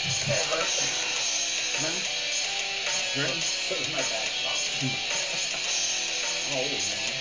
So is my back. I'm old, man.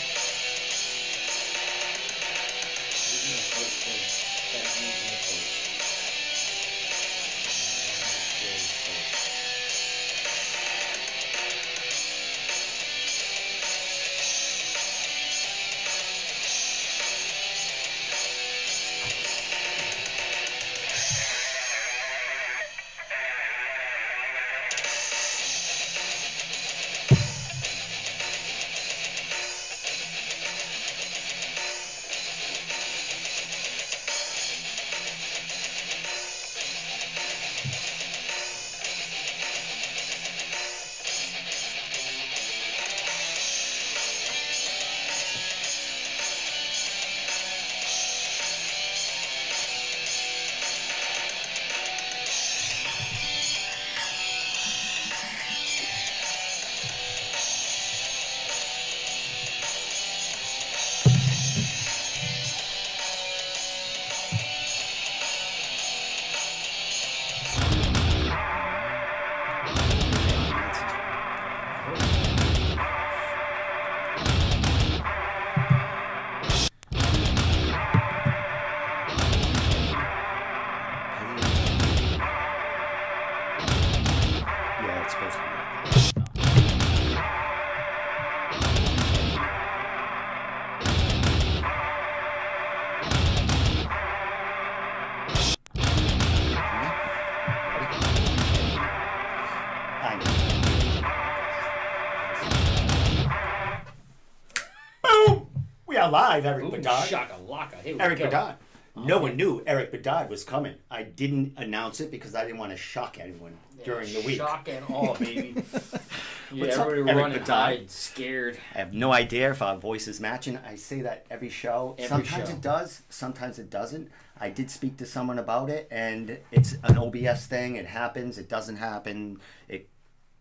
Live, Eric Bedard. Shaka-laka. Eric Bedard. No one knew Eric Bedard was coming. I didn't announce it because I didn't want to shock anyone during the week. Shock and awe, baby. What's up, everybody Eric running, Bedard? hide, scared. I have no idea if our voice is matching. I say that every show. Sometimes it does. Sometimes it doesn't. I did speak to someone about it, and it's an OBS thing. It happens. It doesn't happen. It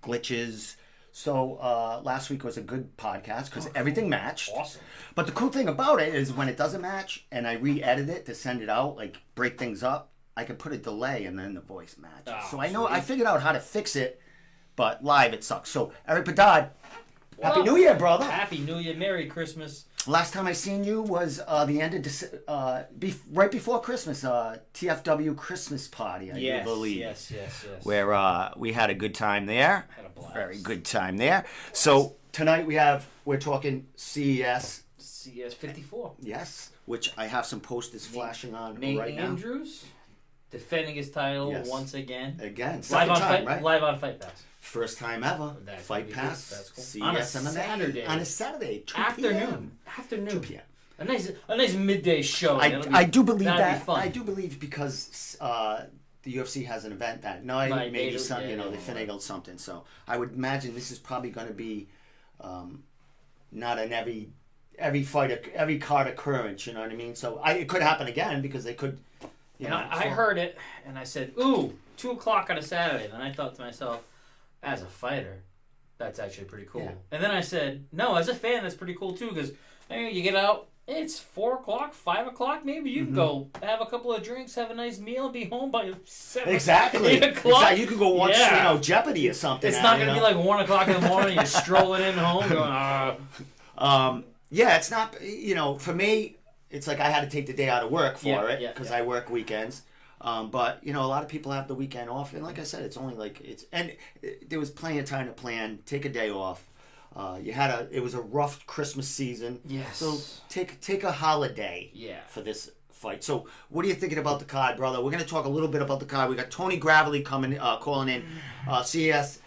glitches. So last week was a good podcast because everything matched. Awesome. But the cool thing about it is when it doesn't match and I re-edit it to send it out, like break things up, I can put a delay and then the voice matches. So I know I figured out how to fix it, but live it sucks. So Eric Bedard, Happy New Year, brother. Happy New Year, Merry Christmas. Last time I seen you was the end of right before Christmas, TFW Christmas party, I believe. Yes. Where we had a good time there. Had a blast. Very good time there. So tonight we're talking CES. CES 54. Yes, which I have some posters flashing on Nate right now. Andrews defending his title once again. Second time, right? Live on Fight Pass. First time ever. That Fight cool. Pass. That's cool. CES On a MMA. Saturday. On a Saturday. 2 Afternoon. p.m. 2 p.m. A nice midday show. I do believe that. Be fun. I do believe because the UFC has an event that night. Maybe something, they finagled something. So I would imagine this is probably going to be not an every fight, every card occurrence. You know what I mean? So it could happen again because they could. I heard it and I said, "Ooh, 2:00 on a Saturday." And I thought to myself, as a fighter, that's actually pretty cool. Yeah. And then I said, no, as a fan, that's pretty cool too because you get out. It's 4:00, 5:00, maybe you can go have a couple of drinks, have a nice meal, and be home by 7. Exactly. 8 o'clock. You could go watch, Jeopardy or something. It's not gonna be like 1:00 in the morning. You're strolling in home, going. It's not. For me, it's like I had to take the day out of work for it because I work weekends. But a lot of people have the weekend off, and like I said, it's only there was plenty of time to plan. Take a day off. It was a rough Christmas season. Yes. So take a holiday. For this fight. So what are you thinking about the card, brother? We're going to talk a little bit about the card. We got Tony Gravely calling in, CS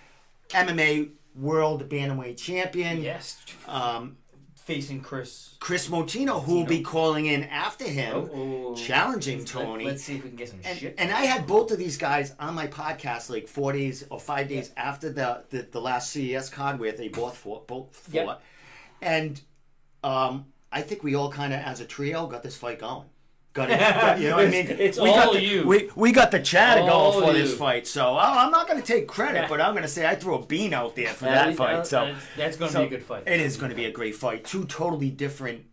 MMA World Bantamweight Champion. Yes. Facing Kris Moutinho, who will be calling in after him, challenging Tony. Let's see if we can get some shit. And I had both of these guys on my podcast like 4 days or 5 days after the last CES card where they both fought. Yep. And I think we all kind of, as a trio, got this fight going. Got it. You know what I mean? It's we got the chatter going for this fight. So I'm not going to take credit, but I'm going to say I threw a bean out there for that fight. So that's going to be a good fight. It is going to be a great fight. Two totally different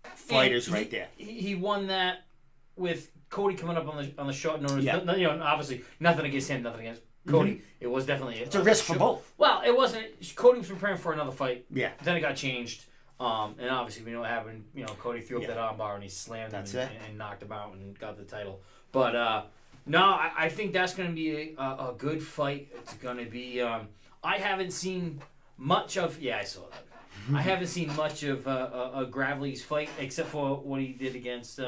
fighters right there. He won that with Cody coming up on the short notice. Yeah. You know, obviously nothing against him, nothing against Cody. Mm-hmm. It was definitely it's a risk for both. Well, it wasn't. Cody was preparing for another fight. Yeah. Then it got changed. And obviously we know what happened. You know, Cody threw up that armbar and he slammed him and knocked him out and got the title. But no, I think that's going to be a good fight. It's going to be. I haven't seen much of. Yeah, I saw that. I haven't seen much of Gravely's fight except for what he did against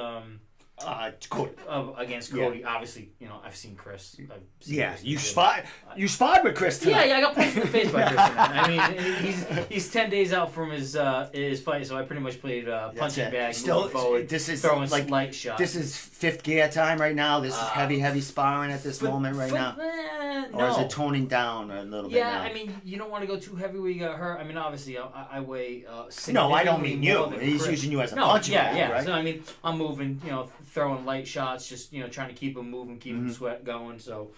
Cody. Against Cody. Yeah. Obviously, you know, I've seen Kris. Chris you spied with Kris tonight. Yeah, I got punched in the face by Kris tonight. I mean, he's 10 days out from his fight, so I pretty much played punching bag, moving forward, this is throwing like light shots. This is fifth gear time right now. This is heavy sparring at this moment right now. Or is it toning down a little bit now? Yeah, I mean, you don't want to go too heavy where you got hurt. I mean, obviously, I weigh No, I don't mean you. He's using you as a punching bag, right? So, I mean, I'm moving, you know, throwing light shots, just, you know, trying to keep him moving, keep him sweat going. So,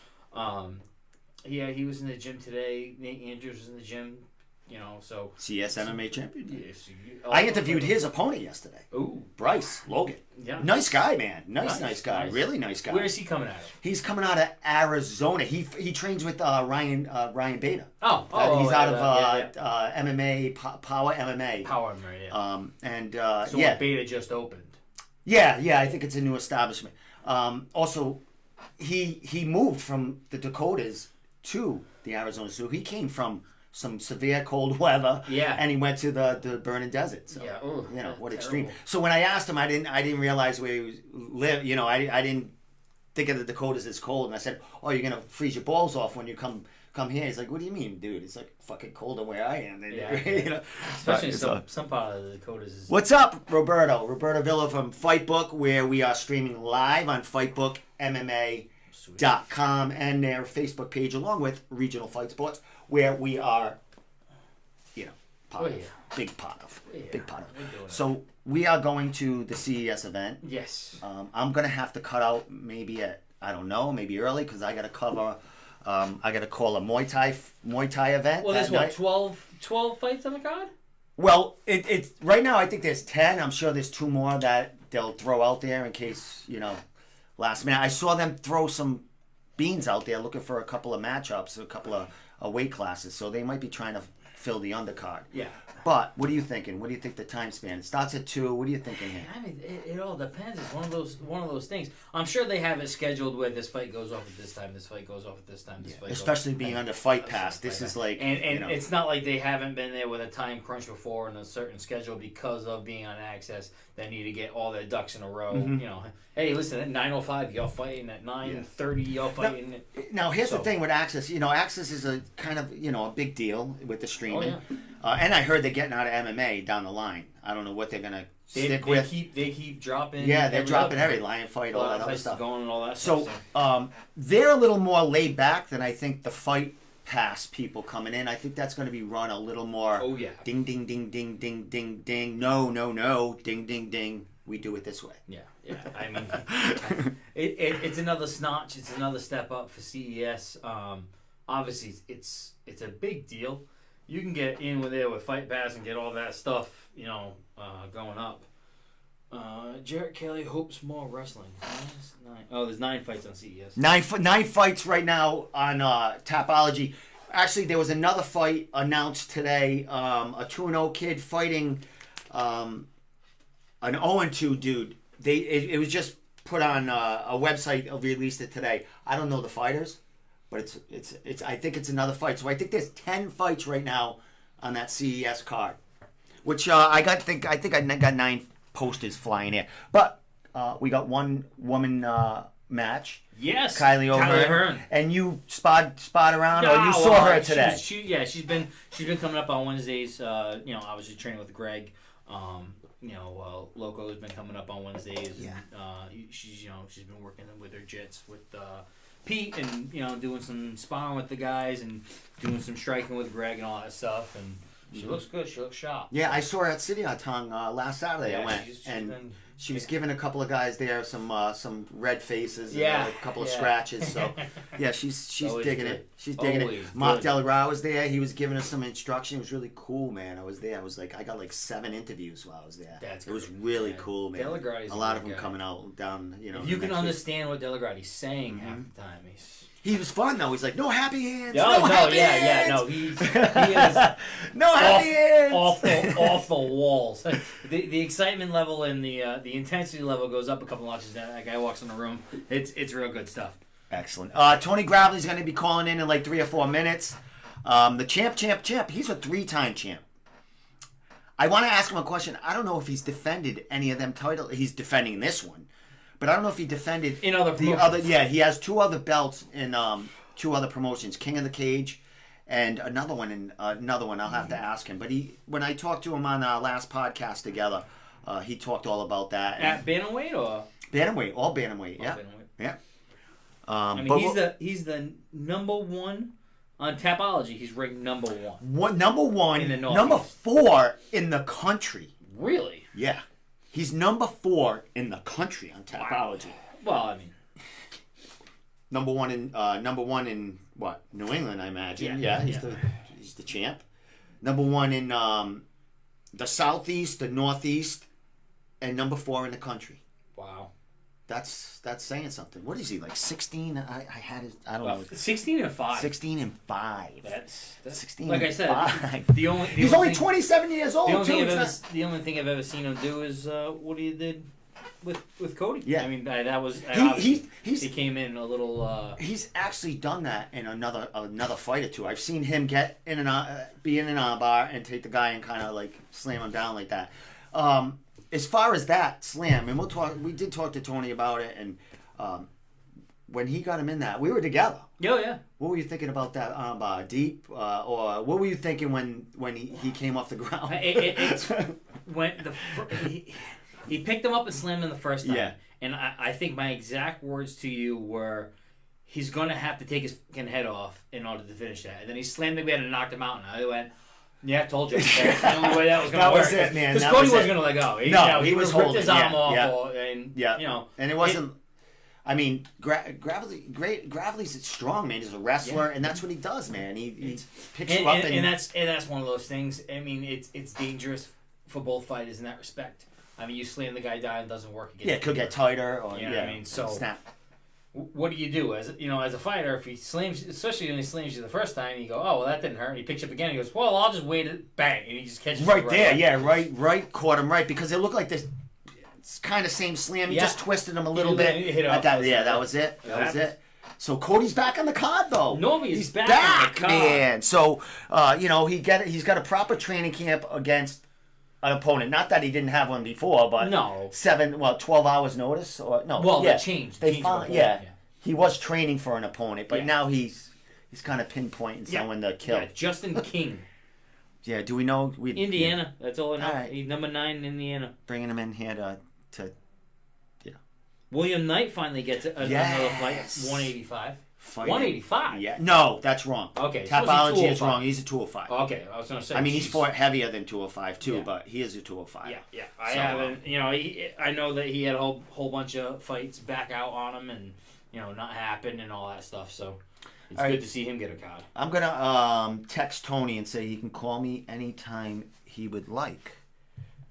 yeah, he was in the gym today. Nate Andrews was in the gym, you know, so. CS MMA champion? Yes. I interviewed his opponent yesterday. Ooh. Bryce Logan. Yeah. Nice guy, man. Nice guy. Nice. Really nice guy. Where is he coming out of? He's coming out of Arizona. He trains with Ryan Bader. He's out of MMA, Power MMA. Power MMA, yeah. So Beta just opened. Yeah, I think it's a new establishment. Also, he moved from the Dakotas to the Arizona Zoo. He came from some severe cold weather, and he went to the burning desert. So, you know what extreme. So when I asked him, I didn't realize where he lived. You know, I didn't think of the Dakotas as cold, and I said, "Oh, you're gonna freeze your balls off when you come here." He's like, "What do you mean, dude? It's like fucking colder where I am." You know? Especially some part of the Dakotas. What's up, Roberto? Roberto Villa from Fightbook, where we are streaming live on Fightbook MMA.com and their Facebook page, along with Regional Fight Sports, where we are, you know, big part of. So we are going to the CES event. Yes. I'm gonna have to cut out maybe maybe early because I gotta cover. I got to call a Muay Thai event. Well, there's what, 12 fights on the card? Well, it's right now. I think there's 10. I'm sure there's 2 more that they'll throw out there in case, you know, last minute. I saw them throw some beans out there looking for a couple of matchups, a couple of weight classes. So they might be trying to fill the undercard. Yeah. But what are you thinking? What do you think the time span? It starts at 2. What are you thinking here? I mean, it all depends. It's one of those things. I'm sure they have it scheduled where this fight goes off at this time, this fight goes off at this time, this fight especially goes being under Fight Pass. This is like, and you know, it's not like they haven't been there with a time crunch before and a certain schedule because of being on Access. They need to get all their ducks in a row. You know, hey, listen, at 9:05 you're fighting, at 9:30 you're fighting. Now here's the thing with Access. You know, Access is a kind of, you know, a big deal with the streaming. And I heard they're getting out of MMA down the line. I don't know what they're gonna stick with. They keep dropping. Yeah, they're dropping every Lion Fight, all that other stuff. Going and all that so they're a little more laid back than I think the Fight Pass people coming in. I think that's going to be run a little more. Oh yeah. Ding ding ding ding ding ding ding. No. Ding ding ding. We do it this way. Yeah. I mean, it's another notch. It's another step up for CES. Obviously, it's a big deal. You can get in with there with Fight Pass and get all that stuff, you know, going up. Jarrett Kelly hopes more wrestling. There's 9 fights on CES. 9 fights right now on Tapology. Actually, there was another fight announced today. A 2-0 kid fighting an 0-2 dude. It was just put on a website. Released it today. I don't know the fighters. But it's I think it's another fight. So I think there's 10 fights right now on that CES card, which I think I got 9 posters flying here. But we got one woman match. Yes, Kylie O'Hearn. And you spot around, or you saw her today? She's been coming up on Wednesdays. You know, obviously training with Greg. You know, Loco's been coming up on Wednesdays. Yeah. And, she's been working with her jits with. Pete and, you know, doing some sparring with the guys and doing some striking with Greg and all that stuff. And She looks good. She looks sharp. Yeah, I saw her at City on Tongue last Saturday. Yeah, I went she was giving a couple of guys there some red faces and a couple of scratches. So yeah, she's digging it. She's digging it. Mark Delagrar was there. He was giving us some instruction. It was really cool, man. I was there. I got like 7 interviews while I was there. It was really cool, man. Delagrar is a lot of them coming out down. If you can understand what Delagrar is saying half the time, he was fun though. He's like, no happy hands. No happy hands. No, he is no happy hands. Off the walls. The excitement level and the intensity level goes up a couple notches. That guy walks in the room. It's real good stuff. Excellent. Tony Gravely's going to be calling in like 3 or 4 minutes. The champ. He's a 3-time champ. I want to ask him a question. I don't know if he's defended any of them titles. He's defending this one. But I don't know if he defended in other promotions. He has 2 other belts in 2 other promotions, King of the Cage, and another one. I'll have to ask him. But when I talked to him on our last podcast together, he talked all about that. At Bantamweight or Bantamweight, all Bantamweight, yeah, yeah. I mean, he's the number 1 on Tapology. He's ranked number 1. Number 1, in the number 4 in the country. Really? Yeah. He's number 4 in the country on Tapology. Wow. Well, I mean, number one in what? New England, I imagine. Yeah, he's the champ. Number 1 in the Southeast, the Northeast, and number 4 in the country. Wow. That's saying something. What is he, like 16? I had his. I don't know. 16 and 5. 16 and 5. That's 16. Like and I said, 5. He's only 27 years old. The only thing I've ever seen him do is what he did with Cody. Yeah, I mean that was he came in a little. He's actually done that in another fight or 2. I've seen him get in be in an arm bar and take the guy and kind of like slam him down like that. As far as that slam, and we did talk to Tony about it, and when he got him in that, we were together. Yeah. What were you thinking about that arm bar? Deep, or what were you thinking when he came off the ground? It's when he picked him up and slammed him the first time. Yeah. And I think my exact words to you were, he's going to have to take his fucking head off in order to finish that. And then he slammed the man and knocked him out, and I went, yeah, I told you. That's the only way that was going to work. That was it, man. Because Cody wasn't going to let go. He was ripped holding his arm off. And it wasn't... I mean, Gravely's strong, man. He's a wrestler, and that's what he does, man. He picks you up, and that's one of those things. I mean, it's dangerous for both fighters in that respect. I mean, you slam the guy down, it doesn't work again. Yeah, it could get tighter, or you know what I mean. So snap. What do you do as a fighter? If he slams, especially when he slams you the first time, you go, "Oh, well, that didn't hurt." And he picks you up again. And he goes, "Well, I'll just wait it, bang," and he just catches right you there. Right. Yeah, right, caught him right because it looked like this. It's kind of same slam. He just twisted him a little bit. That was it. That was it. So Cody's back on the card though. No, he's back on the card. Man. So he's got a proper training camp against an opponent. Not that he didn't have one before, but 12 hours notice or no. Well, they changed. He was training for an opponent, but now he's kind of pinpointing someone to kill. Yeah, Justin King. Yeah, do we know? Indiana. That's all I know. Right. He's number 9 in Indiana. Bringing him in here to William Knight finally gets another fight at 185. 185? Yeah. No, that's wrong. Okay. Tapology is wrong. He's a 205. Okay, I was going to say. I mean, he's fought heavier than 205 too, but he is a 205. Yeah. I haven't. I know that he had a whole bunch of fights back out on him, and not happen and all that stuff. So it's good to see him get a card. I'm gonna text Tony and say he can call me anytime he would like.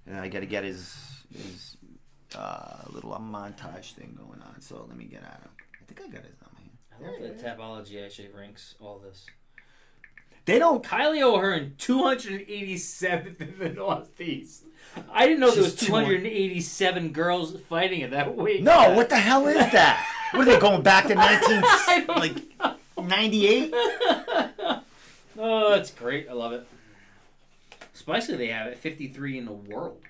And I got to get his little montage thing going on. So let me get at him. I think I got his number here. I love that Tapology actually ranks all this. They don't. Kylie O'Hearn, 287th in the Northeast. I didn't know there was 287 girls fighting at that weight. No, what the hell is that? What are they going back to 98? Oh, that's great. I love it. Especially they have it 53 in the world.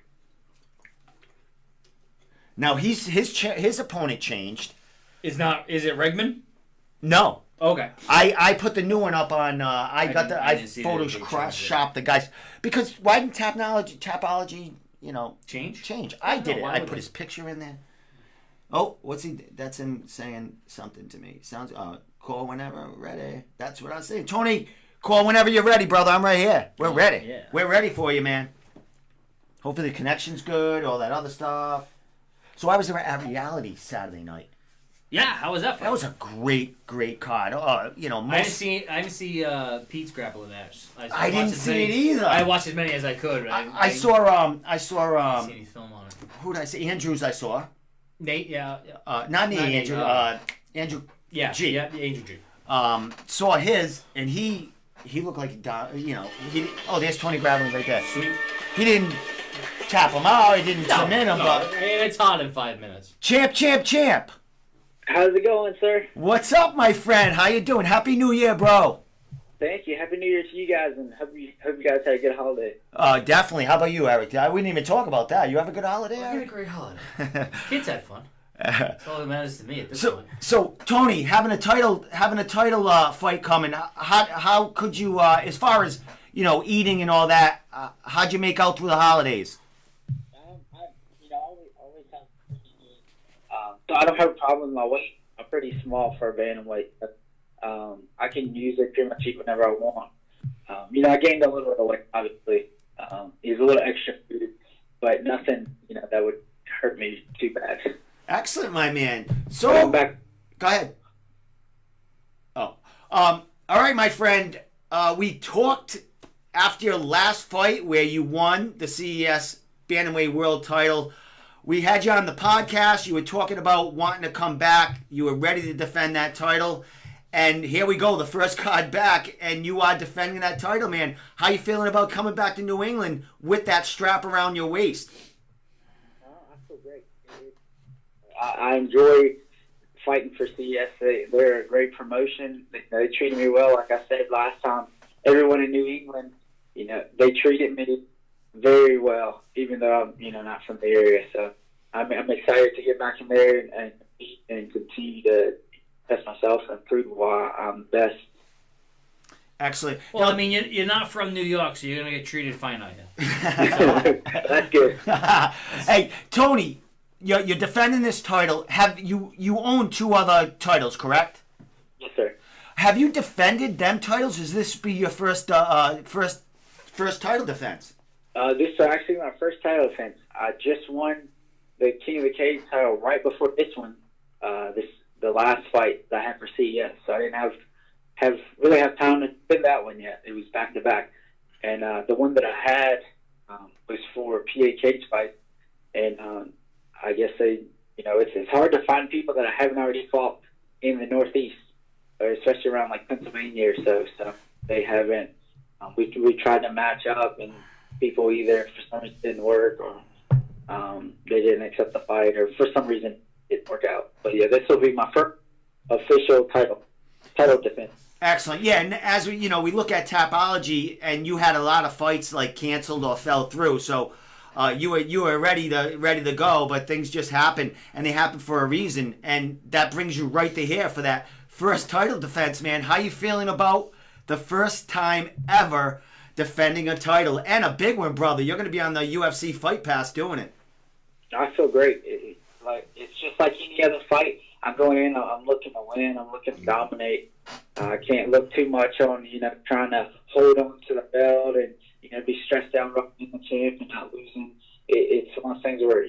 Now his opponent changed. Is it Regman? No. Okay. I put the new one up on. I photoshopped the guys because why didn't Tapology change? I did it. I put his picture in there. Oh, what's he? That's him saying something to me. Sounds call whenever ready. That's what I was saying. Tony, Call whenever you're ready, brother. I'm right here. We're ready. Yeah. We're ready for you, man. Hopefully the connection's good, all that other stuff. So I was there at Reality Saturday night. Yeah, how was that? That was a great card. I didn't see Pete's grappling match. I didn't see it either. I watched as many as I could. I saw. I didn't see any film on it. Who did I see? Andrews. I saw. Nate. Yeah. Not Nate. Andrew. Andrew. Yeah. G. Yeah. Andrew G. Saw his, and he looked like he died. There's 20 grappling right there. Sweet. He didn't tap him out. He didn't come in him. But it's hot in 5 minutes. Champ. How's it going, sir? What's up, my friend? How you doing? Happy New Year, bro. Thank you. Happy New Year to you guys, and hope you guys had a good holiday. Definitely. How about you, Eric? We didn't even talk about that. You have a good holiday, I had a Eric? great holiday. Kids had fun. That's all that matters to me at this point. So Tony, having a title fight coming, how could you, as far as eating and all that, how'd you make out through the holidays? So I don't have a problem with my weight. I'm pretty small for a bantamweight. I can use it pretty much whenever I want. I gained a little bit of weight, obviously. It's a little extra food, but nothing, that would hurt me too bad. Excellent, my man. So, back. Go ahead. Oh, all right, my friend. We talked after your last fight where you won the CES Bantamweight World Title. We had you on the podcast. You were talking about wanting to come back. You were ready to defend that title. And here we go, the first card back, and you are defending that title, man. How you feeling about coming back to New England with that strap around your waist? I feel great. I enjoy fighting for CS. They're a great promotion. They treated me well. Like I said last time, everyone in New England, they treated me very well, even though I'm, not from the area. So I'm excited to get back in there and continue to test myself and prove why I'm the best. Excellent. Well, I mean, you're not from New York, so you're going to get treated fine, aren't you? That's good. Hey, Tony, you're defending this title. Have you own 2 other titles, correct? Yes, sir. Have you defended them titles? Is this be your first title defense? This is actually my first title defense. I just won the King of the Cage title right before this one. The last fight that I had for CES, so I didn't really have time to defend that one yet. It was back to back, and the one that I had was for PHH fight, and I guess it's hard to find people that I haven't already fought in the Northeast, especially around like Pennsylvania or so. So they haven't. We tried to match up, and people either for some reason didn't work, or they didn't accept the fight, or for some reason it didn't work out. But yeah, this will be my first official title defense. Excellent. Yeah, and as we look at Tapology, and you had a lot of fights like canceled or fell through, so you were ready to go, but things just happened, and they happened for a reason, and that brings you right to here for that first title defense, man. How you feeling about the first time ever defending a title, and a big one, brother? You're going to be on the UFC Fight Pass doing it. I feel great. It's just like any other fight. I'm going in, I'm looking to win, I'm looking to dominate. I can't look too much on, trying to hold on to the belt and, be stressed out running the champ and not losing. It's one of those things where,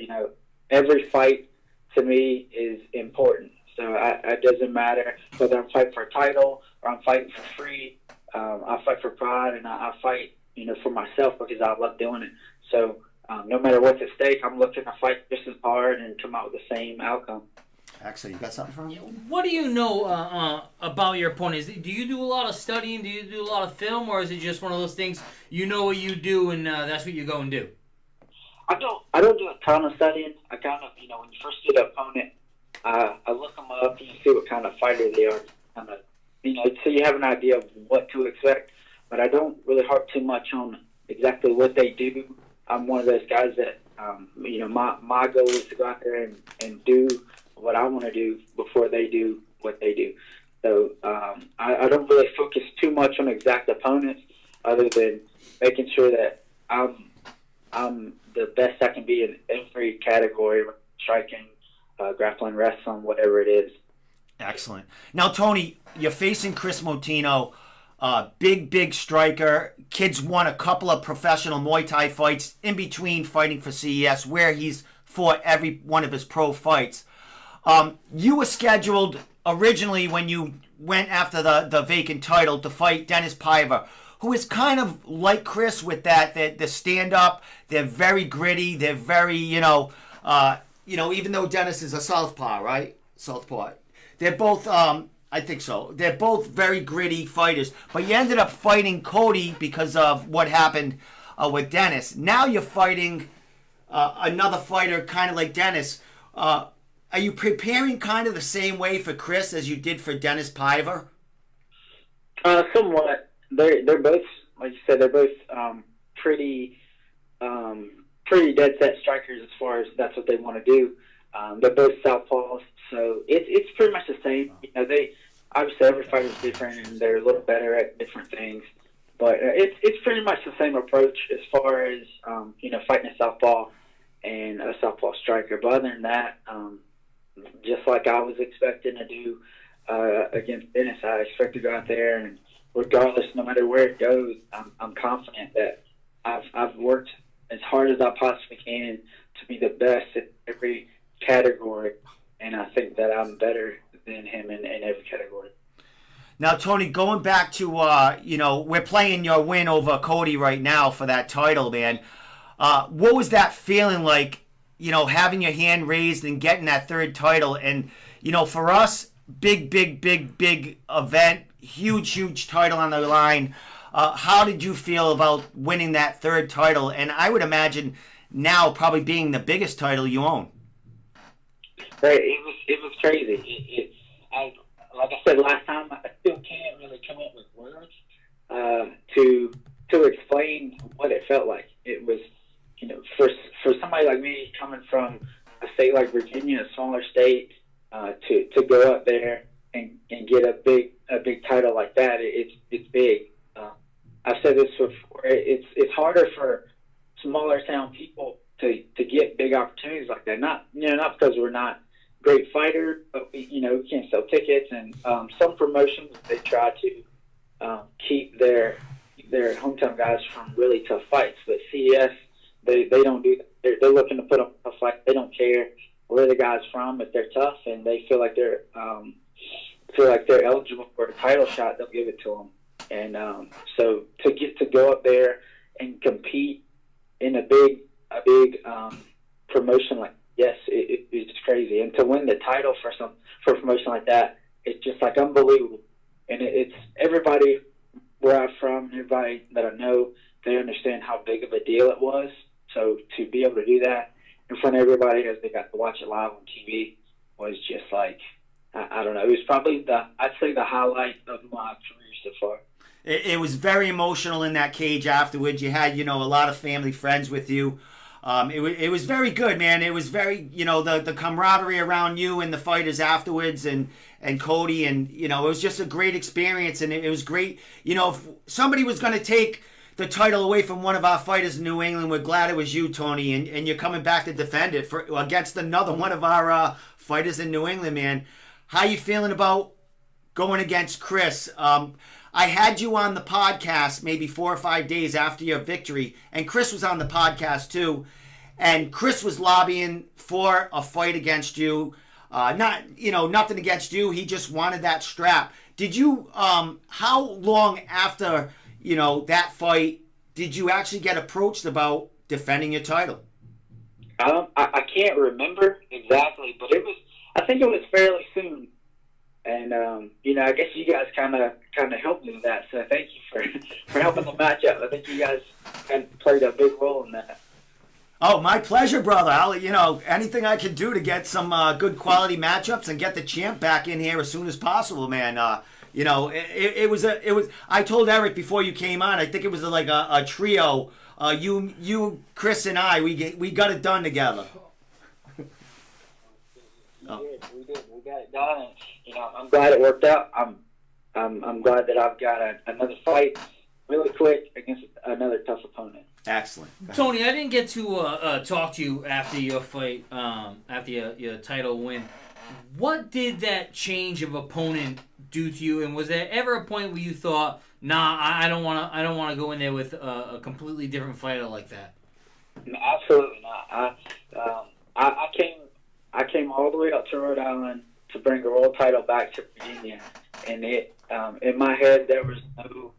every fight to me is important. So it doesn't matter whether I'm fighting for a title or I'm fighting for free. I fight for pride, and I fight, for myself because I love doing it. So no matter what's at stake, I'm looking to fight just as hard and come out with the same outcome. Actually, you got something for me? What do you know about your opponents? Do you do a lot of studying? Do you do a lot of film? Or is it just one of those things, you know what you do and that's what you go and do? I don't do a ton of studying. I kind of, when you first get an opponent, I look them up and see what kind of fighter they are. Kind of, so you have an idea of what to expect. But I don't really harp too much on exactly what they do. I'm one of those guys that, my goal is to go out there and do what I want to do before they do what they do. So I don't really focus too much on exact opponents, other than making sure that I'm the best I can be in every category: striking, grappling, wrestling, whatever it is. Excellent. Now, Tony, you're facing Kris Moutinho. Big striker. Kid's won a couple of professional Muay Thai fights in between fighting for CES, where he's fought every one of his pro fights. You were scheduled originally when you went after the vacant title to fight Dennis Piver, who is kind of like Kris with that. They're stand-up. They're very gritty. They're very, even though Dennis is a southpaw, right? Southpaw. They're both, I think so. They're both very gritty fighters. But you ended up fighting Cody because of what happened with Dennis. Now you're fighting another fighter kind of like Dennis. Are you preparing kind of the same way for Kris as you did for Dennis Piver? Somewhat. They're both, like you said, they're both pretty dead set strikers as far as that's what they want to do. They're both southpaws, so it's pretty much the same. They obviously every fighter is different and they're a little better at different things, but it's pretty much the same approach as far as fighting a southpaw and a southpaw striker. But other than that, just like I was expecting to do against Dennis, I expect to go out there and regardless, no matter where it goes, I'm confident that I've worked as hard as I possibly can to be the best in every category, and I think that I'm better than him in every category. Now, Tony, going back to, we're playing your win over Cody right now for that title, man. What was that feeling like, having your hand raised and getting that third title? And, for us, big event, huge title on the line. How did you feel about winning that third title? And I would imagine now probably being the biggest title you own. Right, it was crazy. Like I said last time, I still can't really come up with words to explain what it felt like. It was, for somebody like me coming from a state like Virginia, a smaller state, to go up there and get a big title like that, it's big. I've said this before. It's harder for smaller town people to get big opportunities like that. Not because we're not great fighters, but we can't sell tickets, and some promotions they try to keep their hometown guys from really tough fights. But CES they don't do that. They're looking to put up a fight. They don't care where the guy's from. If they're tough and they feel like they're eligible for a title shot, they'll give it to them. And so to get to go up there and compete in a big promotion like it's just crazy. And to win the title for a promotion like that, it's just like unbelievable. And it's everybody where I'm from, everybody that I know, they understand how big of a deal it was. So to be able to do that in front of everybody as they got to watch it live on TV was just like, I don't know. It was probably I'd say the highlight of my career so far. It was very emotional in that cage afterwards. You had, a lot of family, friends with you. It was very good, man. It was very, the camaraderie around you and the fighters afterwards and Cody. And, it was just a great experience. And it was great. If somebody was going to take the title away from one of our fighters in New England, we're glad it was you, Tony. And you're coming back to defend it against another one of our fighters in New England, man. How you feeling about going against Kris? I had you on the podcast maybe 4 or 5 days after your victory, and Kris was on the podcast too. And Kris was lobbying for a fight against you. Nothing against you. He just wanted that strap. Did you? How long after that fight did you actually get approached about defending your title? I can't remember exactly, but I think it was fairly soon. And I guess you guys kind of helped me with that. So thank you for helping the matchup. I think you guys played a big role in that. Oh, my pleasure, brother. Anything I can do to get some good quality matchups and get the champ back in here as soon as possible, man. It was. I told Eric before you came on. I think it was like a trio. You, Kris, and I. We got it done together. We did. We got it done. And, I'm glad it worked out. I'm glad that I've got another fight really quick against another tough opponent. Excellent. Tony, I didn't get to talk to you after your fight, after your title win. What did that change of opponent do to you? And was there ever a point where you thought, nah, I don't want to go in there with a completely different fighter like that. No, absolutely not. I came all the way up to Rhode Island to bring the world title back to Virginia, and in my head there was no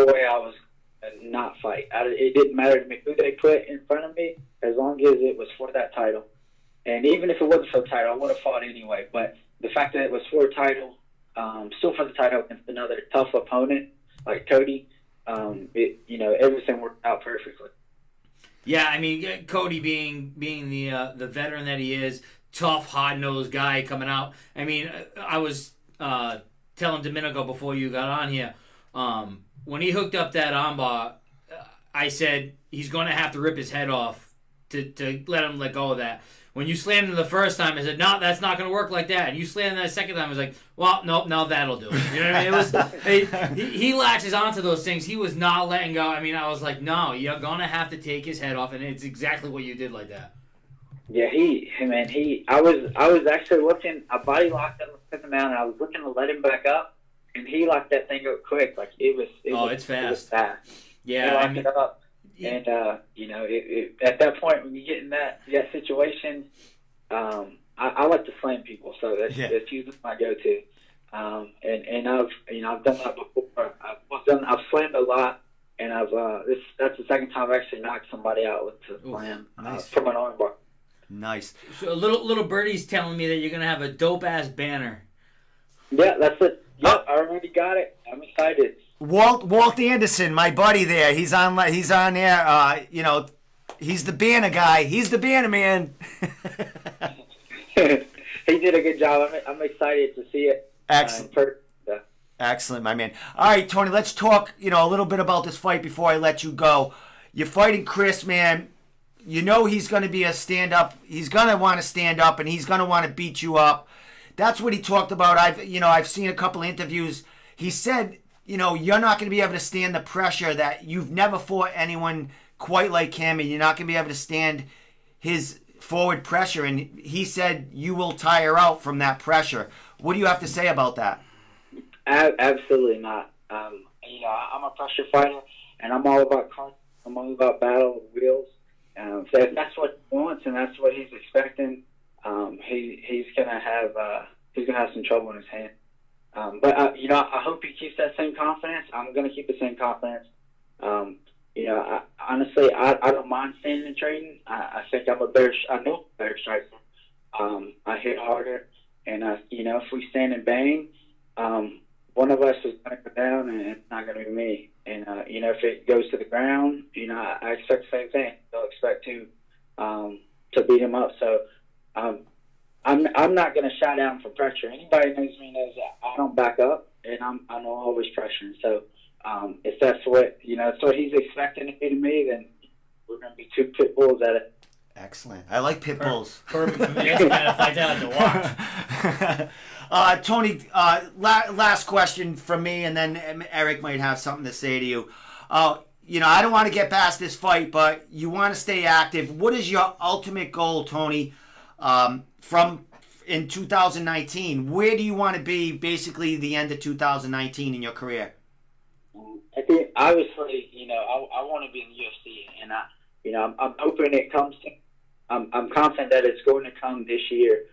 way I was gonna not fight. It didn't matter to me who they put in front of me, as long as it was for that title. And even if it wasn't for the title, I would have fought anyway. But the fact that it was for a title, still for the title against another tough opponent like Cody, everything worked out perfectly. Yeah, I mean, Cody being the veteran that he is, tough, hard-nosed guy coming out. I mean, I was telling Domenico before you got on here, when he hooked up that armbar, I said he's going to have to rip his head off to let him let go of that. When you slammed him the first time, I said, no, that's not going to work like that. And you slammed him that second time, I was like, well, nope, now that'll do it. You know what I mean? He latches onto those things. He was not letting go. I mean, I was like, no, you're going to have to take his head off, and it's exactly what you did like that. Yeah, I was actually looking, I body locked him, took him out, and I was looking to let him back up, and he locked that thing up quick. Like, it's fast. It was fast. Yeah, he locked it up. And, at that point, when you get in that situation, I like to slam people, so that's usually my go-to. And I've done that before. I've slammed a lot, and that's the second time I've actually knocked somebody out with a slam from an armbar. Nice. So little birdie's telling me that you're gonna have a dope-ass banner. Yeah, that's it. Yep, I already got it. I'm excited. Walt Anderson, my buddy there. He's on there. He's the banner guy. He's the banner man. He did a good job. I'm excited to see it. Excellent. Excellent, my man. All right, Tony, let's talk, a little bit about this fight before I let you go. You're fighting Kris, man. You know he's going to be a stand-up. He's going to want to stand up, and he's going to want to beat you up. That's what he talked about. I've seen a couple of interviews. He said, you're not going to be able to stand the pressure that you've never fought anyone quite like him, and you're not going to be able to stand his forward pressure. And he said you will tire out from that pressure. What do you have to say about that? Absolutely not. I'm a pressure fighter, and I'm all about crunch. I'm all about battle of wheels. So if that's what he wants and that's what he's expecting, he's gonna have some trouble in his hand. But I hope he keeps that same confidence. I'm gonna keep the same confidence. Honestly, I don't mind standing and trading. I think I know a better striker. I hit harder, and if we stand and bang, one of us is going to go down, and it's not going to be me. And if it goes to the ground, I expect the same thing. They'll expect to beat him up. So I'm not going to shy down from pressure. Anybody who knows me knows that I don't back up, and I'm always pressuring. So if that's what that's what he's expecting to be to me, then we're going to be two pit bulls at it. Excellent. I like pit bulls. Perfect. That's the kind of fight I like to watch. Tony, last question from me, and then Eric might have something to say to you. I don't want to get past this fight, but you want to stay active. What is your ultimate goal, Tony, in 2019? Where do you want to be basically the end of 2019 in your career? I think, obviously, I want to be in the UFC, and I'm hoping it comes to. I'm confident that it's going to come this year.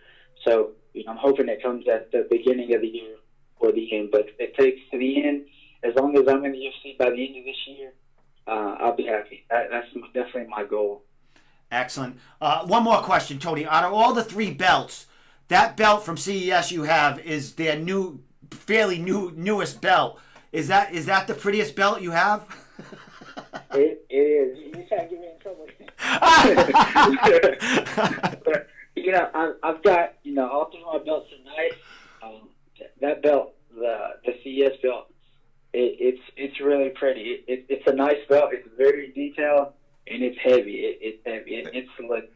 So, I'm hoping it comes at the beginning of the year or the end. But if it takes to the end, as long as I'm in the UFC by the end of this year, I'll be happy. That's definitely my goal. Excellent. One more question, Tony. Out of all the three belts, that belt from CES you have is their fairly newest belt. Is that the prettiest belt you have? It is. You trying to get me in trouble. But, I've got, all three of my belts are nice. That belt, the CES belt, it's really pretty. It's a nice belt. It's very detailed, and it's heavy. It's heavy.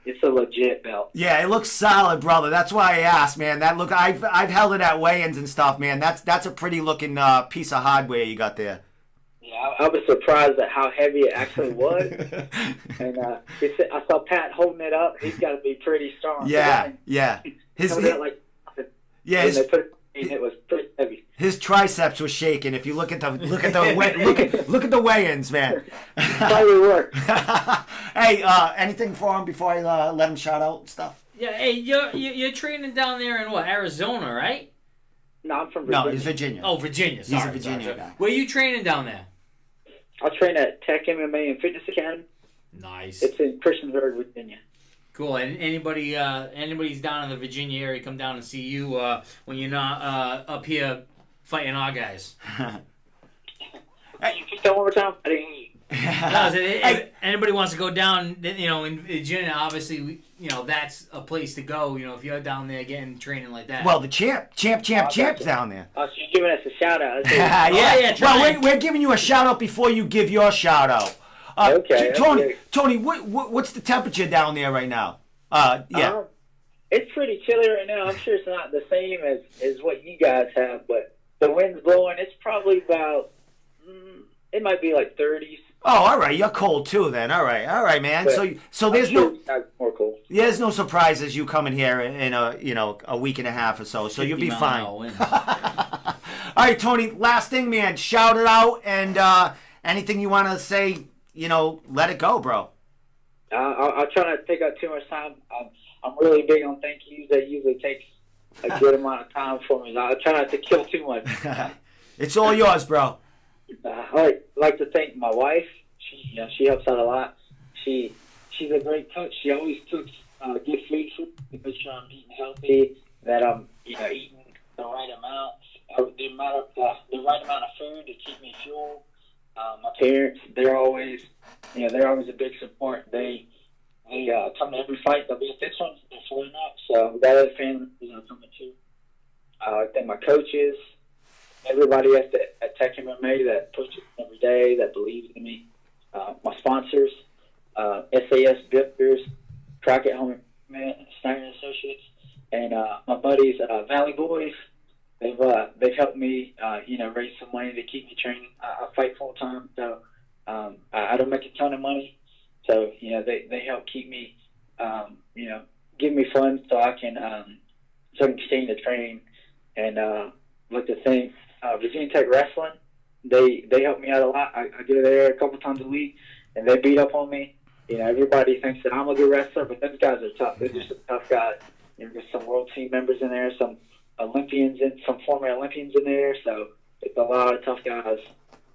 It's a legit belt. Yeah, it looks solid, brother. That's why I asked, man. I've held it at weigh-ins and stuff, man. That's a pretty looking piece of hardware you got there. Yeah, I was surprised at how heavy it actually was. And I saw Pat holding it up. He's got to be pretty strong. Yeah. His and it was pretty heavy. His triceps was shaking. If you look at the weigh-ins, man. Probably worked. Hey, anything for him before I let him shout out stuff? Yeah, hey, you're training down there in what, Arizona, right? No, I'm from Virginia. No, he's Virginia. Oh, Virginia. Sorry, he's a Virginia guy. Where are you training down there? I train at Tech MMA and Fitness Academy. Nice. It's in Christiansburg, Virginia. Cool. And anybody's down in the Virginia area, come down and see you when you're not up here fighting our guys. Hey, you pick that one more time? I didn't hear you. If anybody wants to go down, in Virginia, obviously, that's a place to go. If you're down there getting training like that. Well, the champ's down there. Oh, so you're giving us a shout out. Yeah. Well, we're giving you a shout out before you give your shout out. Okay. Tony, what's the temperature down there right now? Yeah. It's pretty chilly right now. I'm sure it's not the same as what you guys have, but the wind's blowing. It's probably about. It might be like 30s. Oh, all right. You're cold too, then. All right, man. But so there's no more cold. There's no surprises you coming here in a week and a half or so. So you'll be fine. All right, Tony. Last thing, man. Shout it out and anything you want to say. Let it go, bro. I'll try not to take up too much time. I'm really big on thank yous. That usually takes a good amount of time for me. I'll try not to kill too much. It's all yours, bro. I'd like to thank my wife. She helps out a lot. She's a great coach. She always cooks good food for me to make sure I'm eating healthy, that I'm eating the right amount, the right amount of food to keep me fueled. My parents, they're always a big support. They come to every fight. They'll be at this one. They're flying up. So that other family is coming too. I thank my coaches. Everybody at Tech MMA that pushes every day, that believes in me. My sponsors, SAS Bippers, Crockett Home Snyder Associates, and my buddies, Valley Boys. They've helped me, raise some money to keep me training. I fight full time, so I don't make a ton of money. So they help keep me, give me funds so I can continue to train. And like to thank Virginia Tech Wrestling. They help me out a lot. I go there a couple times a week, and they beat up on me. Everybody thinks that I'm a good wrestler, but those guys are tough. They're just some tough guys. There's some world team members in there, some Olympians and some former Olympians in there. So it's a lot of tough guys.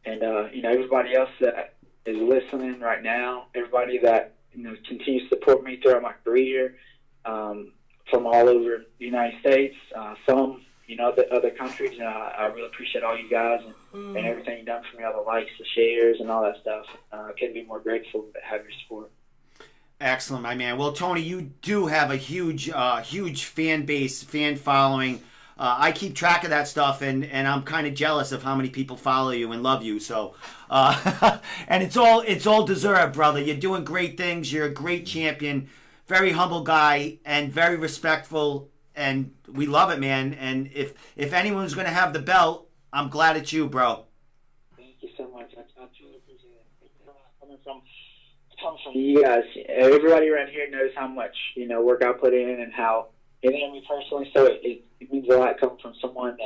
And everybody else that is listening right now, everybody that continues to support me throughout my career, from all over the United States, some. The other countries, I really appreciate all you guys and everything you've done for me, all the likes, the shares, and all that stuff. I couldn't be more grateful to have your support. Excellent, my man. Well, Tony, you do have a huge fan base, fan following. I keep track of that stuff, and I'm kind of jealous of how many people follow you and love you. So, and it's all deserved, brother. You're doing great things. You're a great champion, very humble guy, and very respectful. And we love it, man. And if anyone's going to have the belt, I'm glad it's you, bro. Thank you so much. I truly appreciate it. Coming from you guys, everybody around here knows how much work I put in and how it in me personally. So it means a lot coming from someone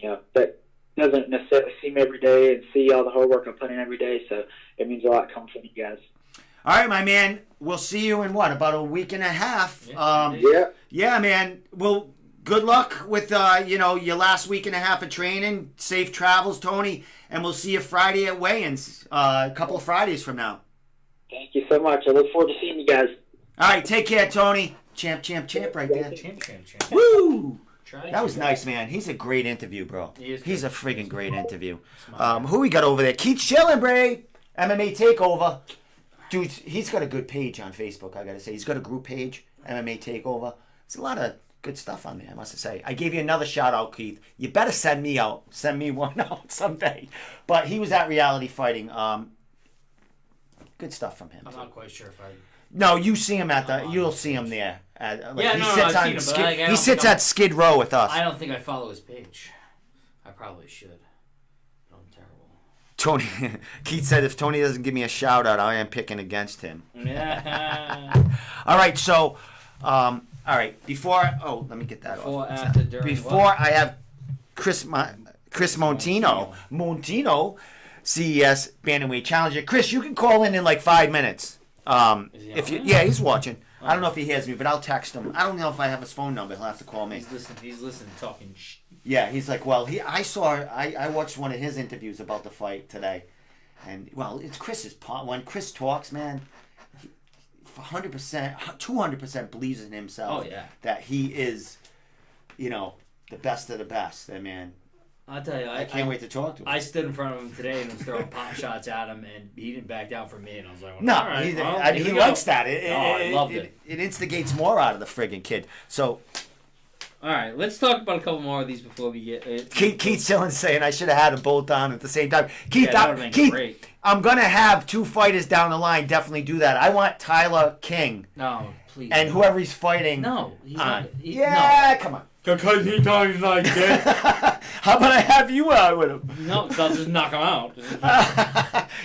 that that doesn't necessarily see me every day and see all the hard work I put in every day. So it means a lot coming from you guys. All right, my man. We'll see you in about a week and a half. Yeah, man. Well, good luck with your last week and a half of training. Safe travels, Tony, and we'll see you Friday at weigh-ins. A couple of Fridays from now. Thank you so much. I look forward to seeing you guys. All right, take care, Tony. Champ right there. Champ. Woo! That was nice, man. He's a great interview, bro. He's a friggin' great interview. Who we got over there? Keith's chilling, Bray. MMA Takeover. Dude, he's got a good page on Facebook, I gotta say. He's got a group page, MMA Takeover. There's a lot of good stuff on there, I must say. I gave you another shout out, Keith. You better send me one out someday. But he was at Reality Fighting. Good stuff from him. I'm not quite sure if I... No, you see him you'll see him there. He sits at Skid Row with us. I don't think I follow his page. I probably should. I'm terrible. Tony, Keith said if Tony doesn't give me a shout out, I am picking against him. All right, so, let me get that Before, off. after, during, Before what? I have Kris Moutinho. Moutinho, CES Bantamweight Challenger. Kris, you can call in like 5 minutes. Yeah, he's watching. I don't know if he hears me, but I'll text him. I don't know if I have his phone number. He'll have to call me. He's listening, talking. Yeah, he's like, well, I watched one of his interviews about the fight today, and well, it's Chris's part. When Kris talks, man, 100%, 200% believes in himself. Oh yeah, that he is, the best of the best. And man, I'll tell you, I can't wait to talk to him. I stood in front of him today and was throwing pop shots at him, and he didn't back down from me. And I was like, no, all right, he likes that. I loved it. It instigates more out of the friggin' kid. So, all right, let's talk about a couple more of these before we get. Keith's still saying I should have had them both on at the same time. Keith, great. I'm gonna have 2 fighters down the line. Definitely do that. I want Tyler King. No, please. And whoever he's fighting. No, he's not. Come on. Because he talks like that. How about I have you out with him? No, because I'll just knock him out.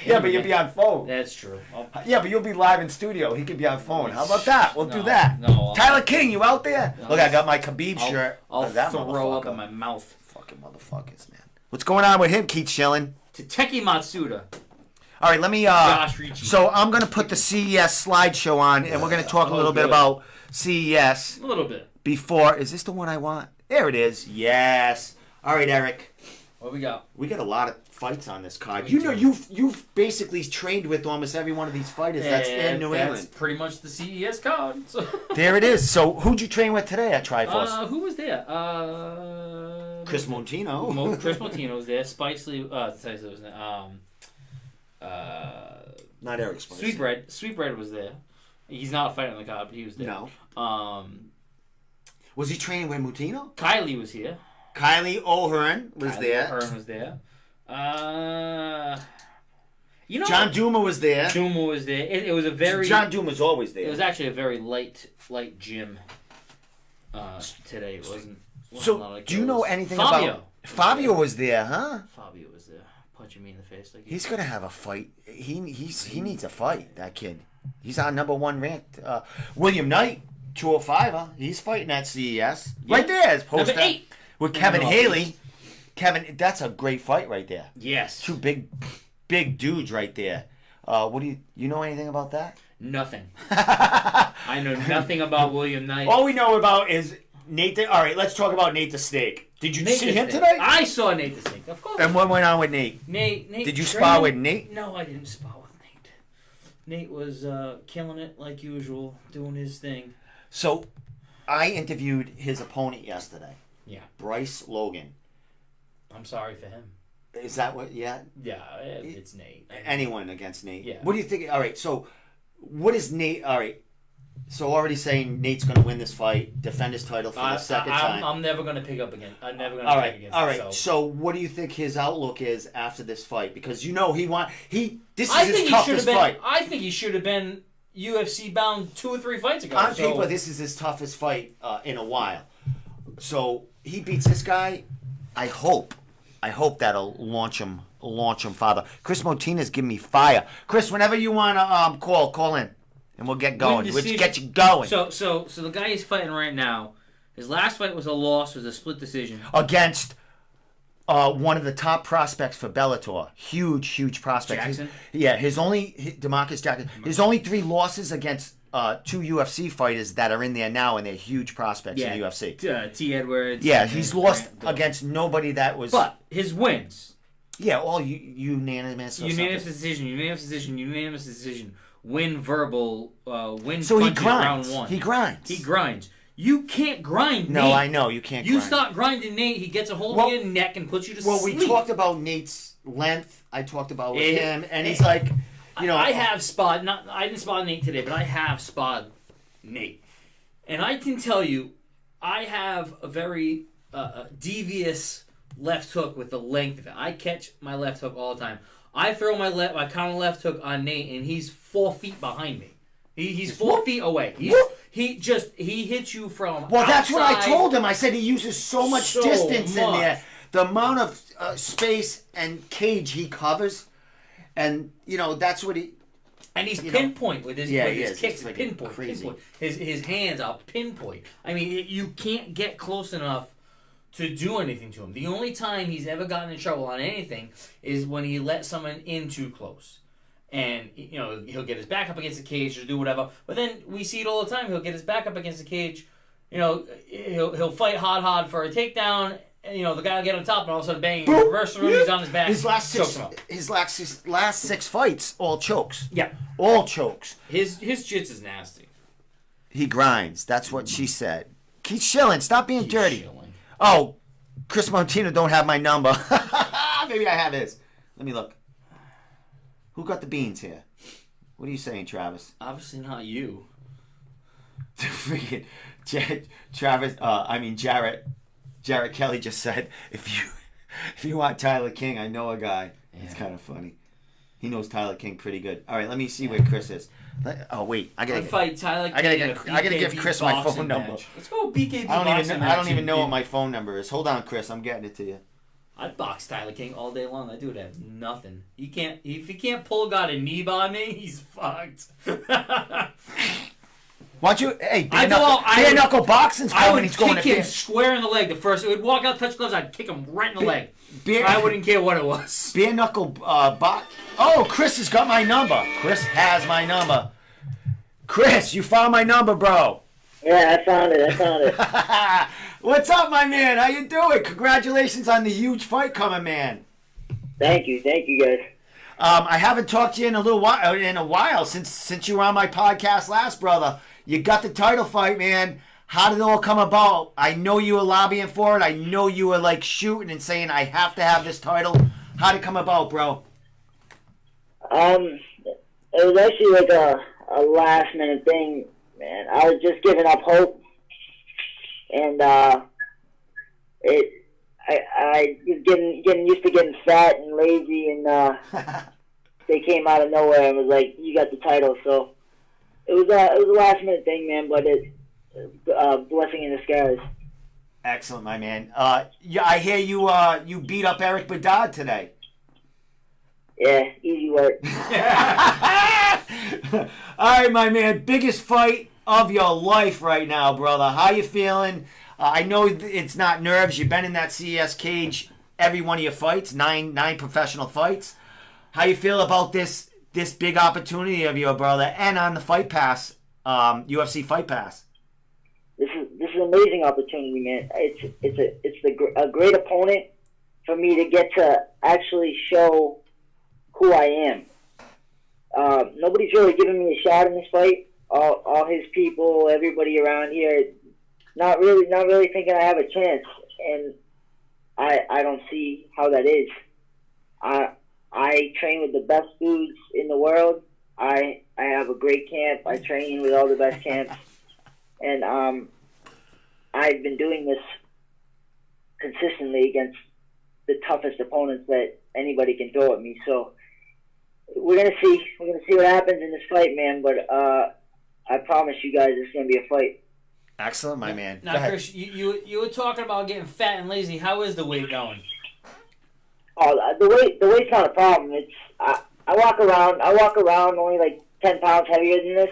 Yeah, but you'll be on phone. That's true. Yeah, but you'll be live in studio. He could be on phone. How about that? We'll do that. No. Tyler King, you out there? Look, I got my Khabib shirt. I'll that throw up in my mouth. Fucking motherfuckers, man. What's going on with him, Keith Schilling? Tateki Matsuda. All right, let me. Josh Ricci. So I'm gonna put the CES slideshow on, and we're gonna talk a little bit about CES. A little bit. Before, is this the one I want? There it is. Yes. All right, Eric. What we got? We got a lot of fights on this card. You've basically trained with almost every one of these fighters that's in New England. That's pretty much the CES card. So. There it is. So who'd you train with today at Triforce? Who was there? Kris Moutinho. Kris Moutinho was there. Spice Lee. Was there. Not Eric Spice. Sweetbread was there. He's not a fighter on the card, but he was there. No. Was he training with Moutinho? Kylie was here. Kylie O'Hearn was there. O'Hearn was there. John Duma was there. Duma was there. It was a very... John Duma's always there. It was actually a very light gym today. It wasn't so, do you know anything about... Fabio was there, huh? Fabio was there. Punching me in the face. He's going to have a fight. He needs a fight, that kid. He's our number 1 ranked. William Knight, 205, he's fighting at CES. Yeah. Right there, his poster. Number 8. With Kevin Haley. Kevin, that's a great fight right there. Yes. 2 big dudes right there. What do you know anything about that? Nothing. I know nothing about William Knight. All we know about is Nate. All right, let's talk about Nate the Snake. Did you see him today? I saw Nate the Snake, of course. And what went on with Nate? Nate. Did you spar with Nate? No, I didn't spar with Nate. Nate was killing it like usual, doing his thing. So, I interviewed his opponent yesterday. Yeah. Bryce Logan. I'm sorry for him. Is that what? Yeah. Yeah, it's Nate. Anyone against Nate. Yeah. What do you think? All right. So, what is Nate? All right. So already saying Nate's going to win this fight, defend his title for the second time. I'm never going to pick up again. I'm never going to pick against him. All right. So what do you think his outlook is after this fight? Because this is his toughest fight. I think he should have been UFC bound 2 or 3 fights ago. On paper, this is his toughest fight in a while. So he beats this guy. I hope that'll launch him, father. Kris Moutinho's giving me fire. Kris, whenever you want to call in. And we'll get going. We'll get you going. So the guy he's fighting right now, his last fight was a split decision. Against one of the top prospects for Bellator. Huge prospect. Jackson? DeMarcus Jackson. His only 3 losses against 2 UFC fighters that are in there now, and they're huge prospects in the UFC. T. Edwards. Yeah, he's lost against nobody that was... But his wins. Yeah, all unanimous. Unanimous decision. Win verbal, win so punches round 1. He grinds. You can't grind Nate. No, I know. You can't grind. You start grinding Nate, he gets a hold of your neck and puts you to sleep. Well, we talked about Nate's length. I talked about him, and he's like, I have spot. I didn't spot Nate today, but I have spot Nate. And I can tell you, I have a very devious left hook with the length of it. I catch my left hook all the time. I throw my counter left hook on Nate, and he's 4 feet behind me. He's 4 feet away. He hits you from. Well, that's what I told him. I said he uses so much distance in there. The amount of space and cage he covers, and that's what he. And he's pinpoint with his kicks. Like pinpoint. His hands are pinpoint. I mean, you can't get close enough to do anything to him. The only time he's ever gotten in trouble on anything is when he let someone in too close. And, he'll get his back up against the cage or do whatever. But then we see it all the time. He'll get his back up against the cage. He'll fight hard for a takedown. And, the guy will get on top and all of a sudden, bang, reverse the room, he's on his back. His last six fights, all chokes. Yeah. All chokes. His jits is nasty. He grinds. That's what she said. Keep shilling. Stop being dirty. Shilling. Oh, Kris Moutinho don't have my number. Maybe I have his. Let me look. Who got the beans here? What are you saying, Travis? Obviously not you. Freaking Jarrett Kelly just said, if you want Tyler King, I know a guy. Yeah. It's kind of funny. He knows Tyler King pretty good. All right, let me see where Kris is. Oh wait, I gotta fight Tyler King. I gotta give Kris my phone number. Let's go BKB. I don't even know what my phone number is. Hold on, Kris. I'm getting it to you. I'd box Tyler King all day long. That dude has nothing. If he can't pull a guy a knee by me, he's fucked. Why don't you? Hey, bare knuckle boxing's coming. He's going to kick him square in the leg. The first, it would walk out, touch gloves. I'd kick him right in the leg. I wouldn't care what it was. Bare knuckle box. Oh, Kris has got my number. Kris has my number. Kris, you found my number, bro. Yeah, I found it. What's up, my man? How you doing? Congratulations on the huge fight coming, man. Thank you, guys. I haven't talked to you in a while since you were on my podcast last, brother. You got the title fight, man. How did it all come about? I know you were lobbying for it. I know you were like shooting and saying I have to have this title. How did it come about, bro? It was actually like a last minute thing, man. I was just giving up hope, and I was getting used to getting fat and lazy, and they came out of nowhere and was like, "You got the title." So it was a last minute thing, man. But it's a blessing in disguise. Excellent, my man. Yeah, I hear you beat up Eric Bedard today. Yeah, easy work. All right, my man. Biggest fight of your life right now, brother. How you feeling? I know it's not nerves. You've been in that CES cage every one of your fights, nine professional fights. How you feel about this big opportunity of your brother, and on the Fight Pass, UFC Fight Pass? This is an amazing opportunity, man. It's a great opponent for me to get to actually show who I am. Nobody's really giving me a shot in this fight. All his people, everybody around here, not really thinking I have a chance, and I don't see how that is. I train with the best dudes in the world. I have a great camp. I train with all the best camps, and I've been doing this consistently against the toughest opponents that anybody can throw at me. So we're gonna see what happens in this fight, man. But I promise you guys, it's gonna be a fight. Excellent, my man. Now, Kris, you were talking about getting fat and lazy. How is the weight going? Oh, the weight's not a problem. It's I walk around only like 10 pounds heavier than this,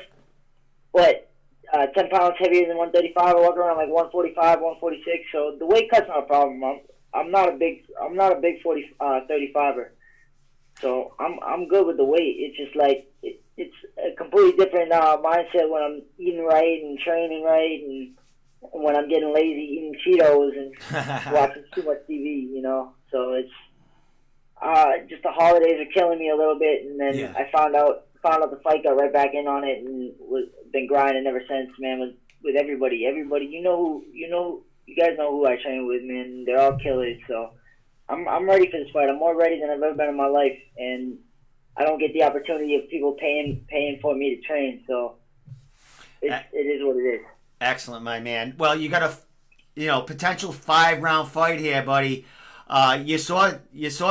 but 10 pounds heavier than 135. I walk around like 145, 146. So the weight cut's not a problem. I'm not a big 35er. So I'm good with the weight. It's just like it's a completely different mindset when I'm eating right and training right, and when I'm getting lazy eating Cheetos and watching too much TV. So it's just the holidays are killing me a little bit, and then I found out the fight, got right back in on it, and been grinding ever since, man. With everybody, you guys know who I train with, man. They're all killers, so I'm ready for this fight. I'm more ready than I've ever been in my life, and I don't get the opportunity of people paying for me to train, so it is what it is. Excellent, my man. Well, you got a potential 5-round fight here, buddy. You saw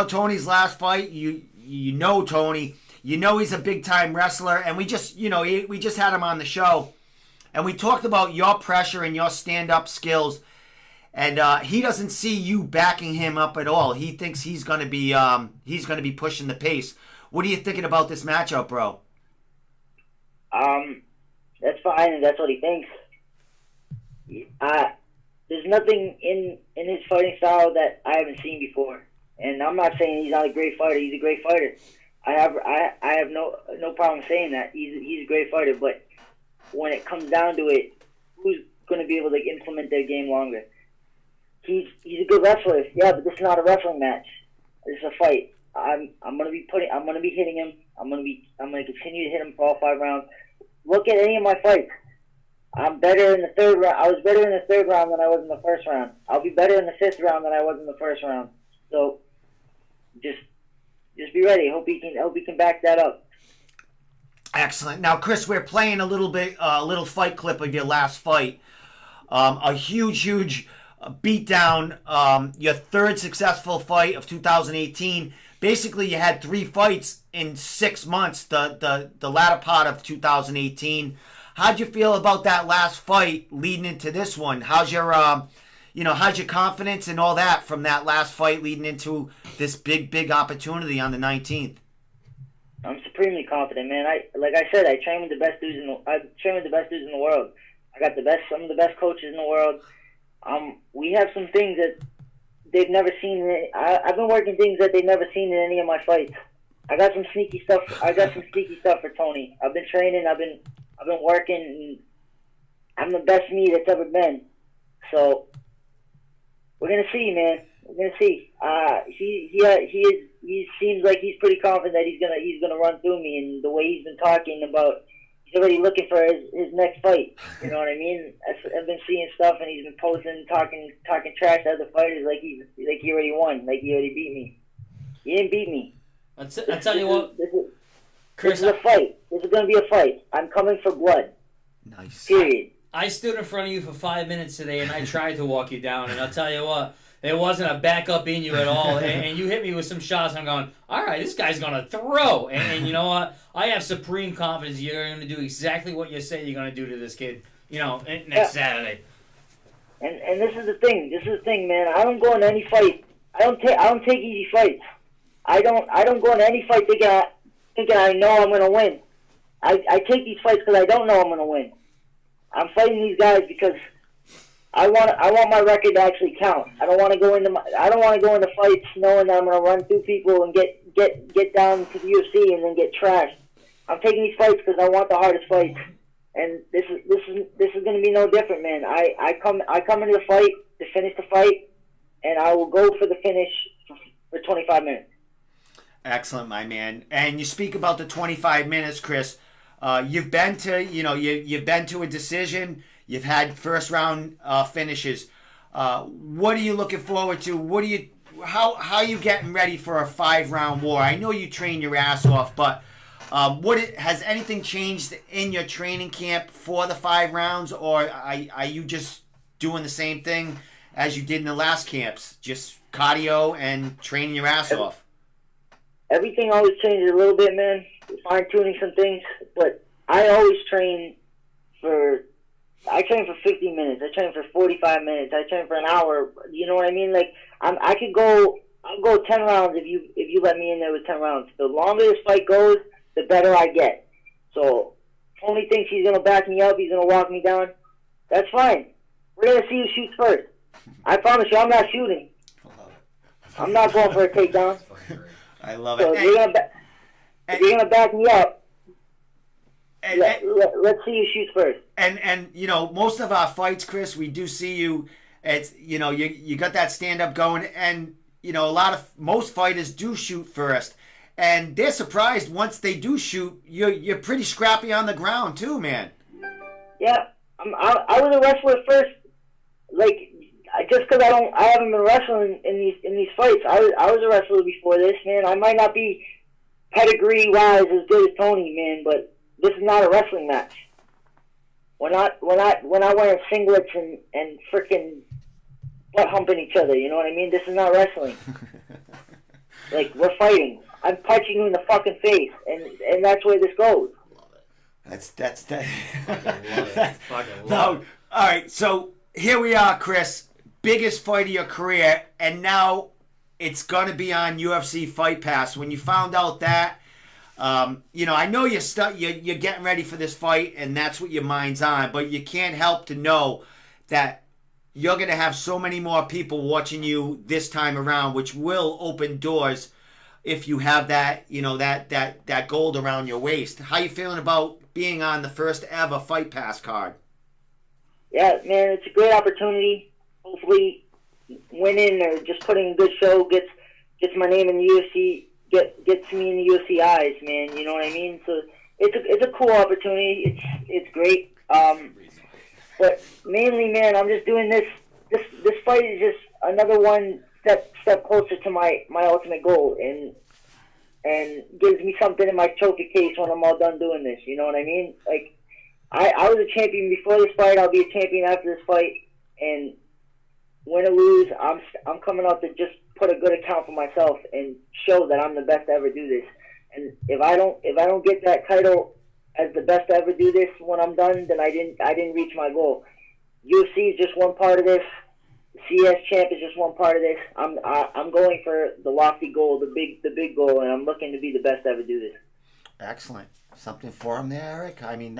Tony's last fight. You know Tony. You know he's a big time wrestler, and we just had him on the show, and we talked about your pressure and your stand up skills, and he doesn't see you backing him up at all. He thinks he's gonna be pushing the pace. What are you thinking about this matchup, bro? That's fine, and that's what he thinks. there's nothing in his fighting style that I haven't seen before. And I'm not saying he's not a great fighter. He's a great fighter. I have no problem saying that. He's a great fighter. But when it comes down to it, who's going to be able to implement their game longer? He's a good wrestler. Yeah, but this is not a wrestling match. This is a fight. I'm gonna be hitting him. I'm gonna continue to hit him for all 5 rounds. Look at any of my fights. I'm better in the 3rd round. I was better in the 3rd round than I was in the 1st round. I'll be better in the 5th round than I was in the 1st round. So just be ready. Hope he can back that up. Excellent. Now, Kris, we're playing a little fight clip of your last fight. A huge beatdown. Your 3rd successful fight of 2018. Basically, you had 3 fights in 6 months. The latter part of 2018. How'd you feel about that last fight leading into this one? How's your how's your confidence and all that from that last fight leading into this big opportunity on the 19th? I'm supremely confident, man. Like I said, I train with the best dudes in the world. I got some of the best coaches in the world. We have some things that they've never seen. I've been working things that they've never seen in any of my fights. I got some sneaky stuff. For Tony. I've been training. I've been working. And I'm the best me that's ever been. So we're gonna see, man. We're gonna see. He seems like he's pretty confident that he's gonna run through me, and the way he's been talking about, he's already looking for his next fight. You know what I mean? I've been seeing stuff, and he's been posting, talking trash to other fighters like he already won, like he already beat me. He didn't beat me. I tell you what, Kris, this is a fight. This is gonna be a fight. I'm coming for blood. Nice. Period. I stood in front of you for 5 minutes today, and I tried to walk you down, and I'll tell you what, there wasn't a backup in you at all, and you hit me with some shots, and I'm going, all right, this guy's going to throw, and you know what? I have supreme confidence you're going to do exactly what you say you're going to do to this kid, next Saturday. And this is the thing. This is the thing, man. I don't go into any fight. I don't take easy fights. I don't go into any fight thinking I know I'm going to win. I take these fights because I don't know I'm going to win. I'm fighting these guys because I want my record to actually count. I don't want to go into fights knowing that I'm going to run through people and get down to the UFC and then get trashed. I'm taking these fights because I want the hardest fights, and this is going to be no different, man. I come into the fight to finish the fight, and I will go for the finish for 25 minutes. Excellent, my man. And you speak about the 25 minutes, Kris. You've been to a decision. You've had 1st round finishes. What are you looking forward to? How are you getting ready for a 5-round war? I know you train your ass off, but has anything changed in your training camp for the 5 rounds, or are you just doing the same thing as you did in the last camps, just cardio and training your ass off? Everything always changes a little bit, man. Fine tuning some things, but I always train for 50 minutes. I train for 45 minutes. I train for an hour. You know what I mean? Like I'll go 10 rounds if you let me in there with 10 rounds. The longer this fight goes, the better I get. So Tony thinks he's gonna back me up. He's gonna walk me down. That's fine. We're gonna see who shoots first. I promise you, I'm not shooting. I'm not going for a takedown. I love so it. You're gonna back me up. Let's see who shoots first. And most of our fights, Kris, we do see you. It's you got that stand up going, and most fighters do shoot first, and they're surprised once they do shoot. You're pretty scrappy on the ground too, man. Yeah, I was a wrestler first. Like just because I haven't been wrestling in these fights. I was a wrestler before this, man. I might not be pedigree wise as good as Tony, man, but this is not a wrestling match. We're not wearing singlets and freaking butt humping each other. You know what I mean? This is not wrestling. Like, we're fighting. I'm punching you in the fucking face, and that's where this goes. That's that. No, all right. So here we are, Kris. Biggest fight of your career, and now it's gonna be on UFC Fight Pass. When you found out that, I know you're getting ready for this fight, and that's what your mind's on. But you can't help to know that you're going to have so many more people watching you this time around, which will open doors if you have that, that gold around your waist. How you feeling about being on the first ever Fight Pass card? Yeah, man, it's a great opportunity. Hopefully, winning or just putting a good show gets my name in the UFC, gets me in the UFC eyes, man. You know what I mean? So it's a cool opportunity. It's great. But mainly, man, I'm just doing this. This fight is just another one step closer to my ultimate goal, and gives me something in my trophy case when I'm all done doing this. You know what I mean? Like, I was a champion before this fight. I'll be a champion after this fight. And win or lose, I'm coming out to just put a good account for myself and show that I'm the best to ever do this. And if I don't get that title as the best to ever do this when I'm done, then I didn't reach my goal. UFC is just one part of this. CS champ is just one part of this. I'm going for the lofty goal, the big goal, and I'm looking to be the best to ever do this. Excellent. Something for him there, Eric? I mean,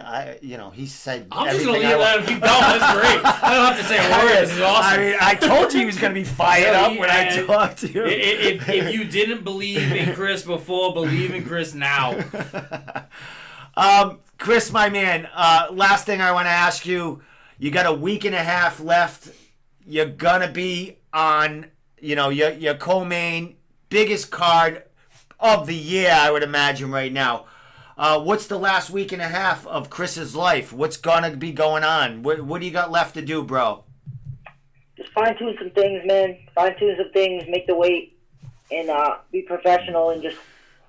he said I'm just going to let him keep going. That's great. I don't have to say a word. This is awesome. I mean, I told you he was going to be fired up when I talked to you. If you didn't believe in Kris before, believe in Kris now. Kris, my man, last thing I want to ask you, you got a week and a half left. You're going to be on, your co-main, biggest card of the year, I would imagine, right now. What's the last week and a half of Kris's life? What's going to be going on? What do you got left to do, bro? Just fine-tune some things, man. Fine-tune some things, make the weight, and be professional and just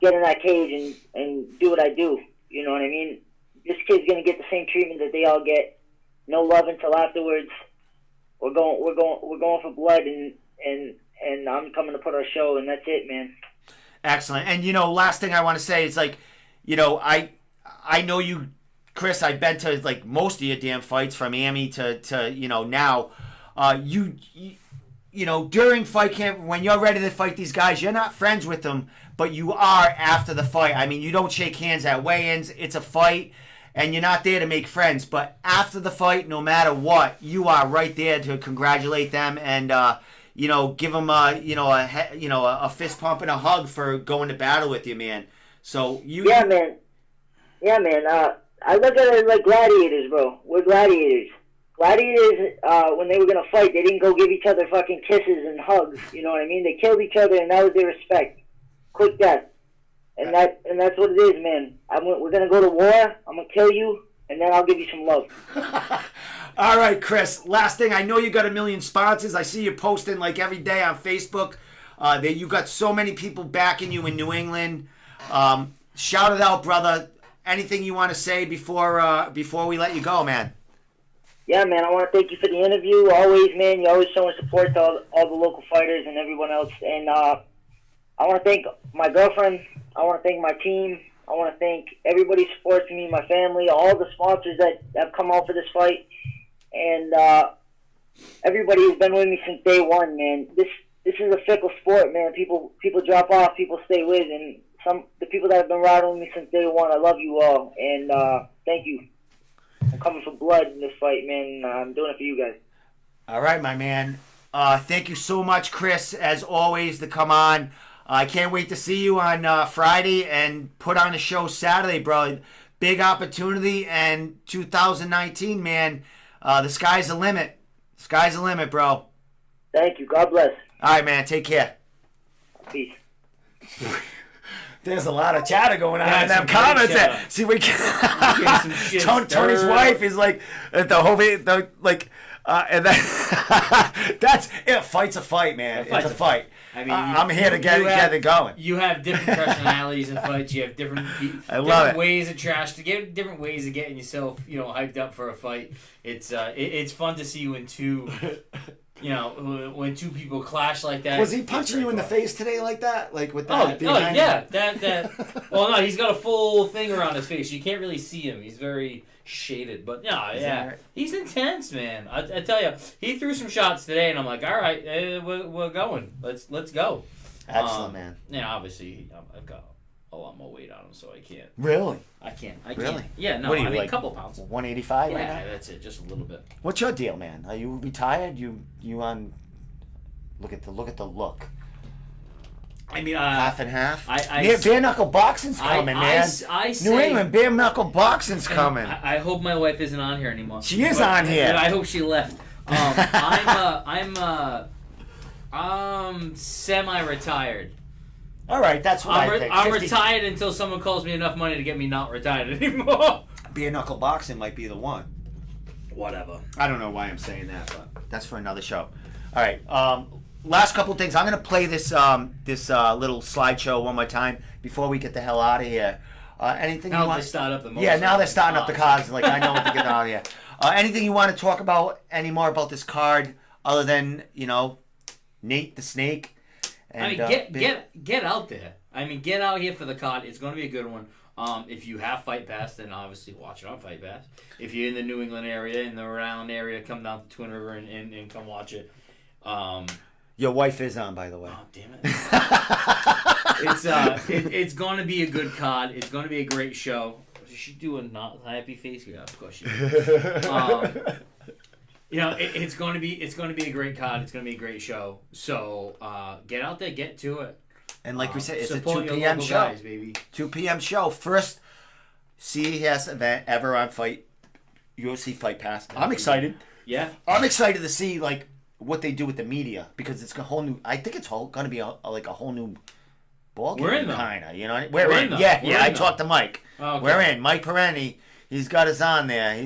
get in that cage and do what I do. You know what I mean? This kid's going to get the same treatment that they all get. No love until afterwards. We're going for blood, and I'm coming to put our show, and that's it, man. Excellent. And last thing I want to say is I know you, Kris. I've been to like most of your damn fights from Amy to now. During fight camp when you're ready to fight these guys, you're not friends with them, but you are after the fight. I mean, you don't shake hands at weigh-ins. It's a fight. And you're not there to make friends, but after the fight, no matter what, you are right there to congratulate them and give them a fist pump and a hug for going to battle with you, man. So yeah, man. I look at it like gladiators, bro. We're gladiators. Gladiators, when they were gonna fight, they didn't go give each other fucking kisses and hugs. You know what I mean? They killed each other, and that was their respect. Quick death. And that's what it is, man. We're gonna go to war. I'm gonna kill you, and then I'll give you some love. All right, Kris. Last thing, I know you got a million sponsors. I see you posting like every day on Facebook. That you got so many people backing you in New England. Shout it out, brother. Anything you want to say before we let you go, man? Yeah, man. I want to thank you for the interview. Always, man. You're always showing support to all the local fighters and everyone else. And I want to thank my girlfriend. I want to thank my team. I want to thank everybody who supports me, my family, all the sponsors that have come out for this fight, and everybody who's been with me since day one, man. This is a fickle sport, man. People drop off, people stay with, and the people that have been riding with me since day one, I love you all, and thank you. I'm coming for blood in this fight, man. I'm doing it for you guys. All right, my man. Thank you so much, Kris, as always, to come on. I can't wait to see you on Friday and put on a show Saturday, bro. Big opportunity, and 2019, man. The sky's the limit. Sky's the limit, bro. Thank you. God bless. All right, man. Take care. Peace. There's a lot of chatter going on in them comments. See, we Tony's wife is like the whole and that's it. Fight's a fight, man. It's a fight. I mean, I'm here to get it going. You have different personalities in fights. You have different ways of different ways of getting yourself, hyped up for a fight. It's fun to see you in two. When two people clash like that. Was he punching you in the face today like that? Like with that? Yeah. That. Well, no, he's got a full thing around his face. You can't really see him. He's very shaded. But no, yeah, he's intense, man. I tell you, he threw some shots today, and I'm like, all right, we're going. Let's go. Excellent, man. Yeah, obviously, I've got a lot more weight on him, so I can't. Really? I can't. Really? Yeah, no, What are you, I mean, like, a couple pounds. 185 right Yeah, now? that's it. Just a little bit. What's your deal, man? Are you retired? You on? Look at the look. I mean, Half and half. I bare knuckle boxing's coming, man. I New say, England bare knuckle boxing's coming. I hope my wife isn't on here anymore. She is on here. I hope she left. I'm semi-retired. All right, that's what I think. I'm retired until someone calls me enough money to get me not retired anymore. Bare knuckle boxing might be the one. Whatever. I don't know why I'm saying that, but that's for another show. All right. Last couple of things. I'm gonna play this little slideshow one more time before we get the hell out of here. Anything now you want? They start up the yeah, now they're starting up the cards. Like I know what to get out of here. Anything you want to talk about any more about this card other than Nate the Snake? And, I mean, get out there. I mean, get out here for the card. It's going to be a good one. If you have Fight Pass, then obviously watch it on Fight Pass. If you're in the New England area, in the Rhode Island area, come down to Twin River and come watch it. Your wife is on, by the way. Oh, damn it. It's going to be a good card. It's going to be a great show. Does she do a not happy face? Yeah, of course she does. It's going to be a great card. It's going to be a great show. So get out there, get to it. And like we said, it's a 2 support your p.m. local show. guys, baby. 2 p.m. show. First CES event ever on UFC Fight Pass. I'm excited. Yeah. I'm excited to see what they do with the media because it's a whole new. I think it's going to be a whole new ball game. We're in them. Kind of. You know, we're in. Them. Yeah, We're yeah. I in talked to Mike. Oh, okay. We're in. Mike Perenni. He's got us on there.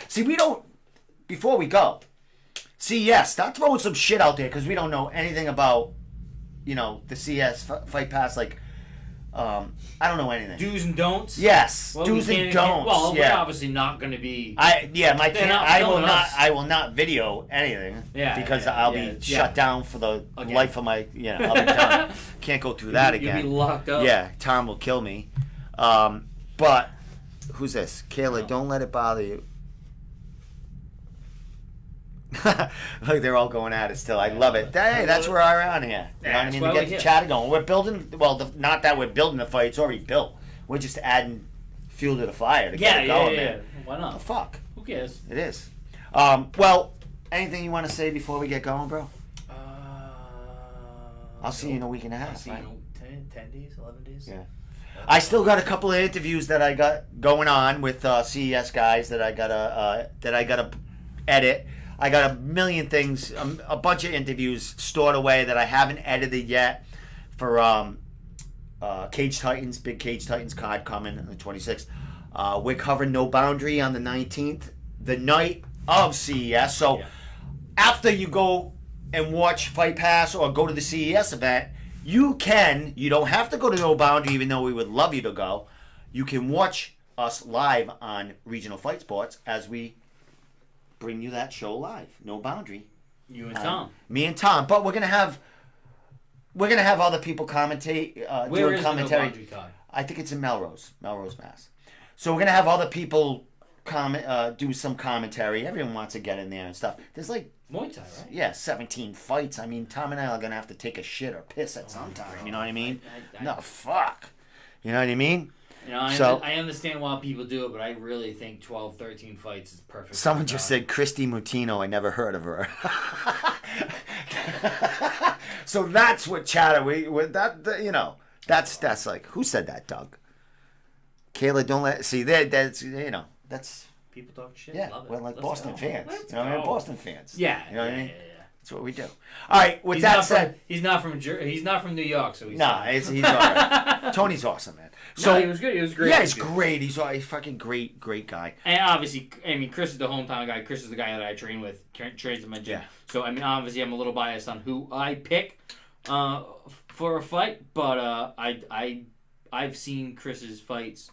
See, we don't. Before we go, CES. Stop throwing some shit out there because we don't know anything about. The CS Fight Pass, I don't know anything. Do's and don'ts. Yes, Well, do's and don'ts. Well, yeah. we're obviously not going to be. I will not. us. I will not video anything. Yeah, because yeah, I'll yeah, be shut down for the Okay. life of my. I'll be done. Can't go through that again. You'll be locked up. Yeah, Tom will kill me. But who's this? Kayla, don't let it bother you. Look, they're all going at it still. I love it. Hey, that's where we're on here. You know what I mean? To get the chatter going. We're building. Well, not that we're building the fight. It's already built. We're just adding fuel to the fire to get it going, man. Why not? The fuck? Who cares? It is. Well, anything you want to say before we get going, bro? I'll see you in a week and a half. I'll see you in 10 days, 11 days. Yeah. I still got a couple of interviews that I got going on with CES guys that I gotta edit. I got a million things, a bunch of interviews stored away that I haven't edited yet for Cage Titans, big Cage Titans card coming on the 26th. We're covering No Boundary on the 19th, the night of CES. So after you go and watch Fight Pass or go to the CES event, you don't have to go to No Boundary even though we would love you to go. You can watch us live on Regional Fight Sports as we bring you that show live. No Boundary. You and Tom. Me and Tom. But we're gonna have other people commentate. Where doing is commentary. the No Boundary card? I think it's in Melrose, Mass. So we're gonna have other people do some commentary. Everyone wants to get in there and stuff. There's Muay Thai, right? Yeah, 17 fights. I mean, Tom and I are gonna have to take a shit or piss at some time. You know what I mean? No, fuck. You know what I mean? I understand why people do it, but I really think 12, 13 fights is perfect. Someone just said Kris Moutinho. I never heard of her. So that's what chatter. That's like, who said that, Doug? Kayla, don't let see that. That's people talk shit. Yeah, Love it. we're like Let's Boston go. fans. Let's You know what I mean? go. Boston fans. Yeah, you know what I mean? Yeah. That's what we do. All right. With that said, he's not from New York, so he's he's all right. Tony's awesome, man. So no, he was good. He was great. Yeah, he's great. He's a fucking great guy. And obviously, Chris is the hometown guy. Chris is the guy that I train with, trains in my gym. Yeah. So obviously, I'm a little biased on who I pick for a fight, but I've seen Chris's fights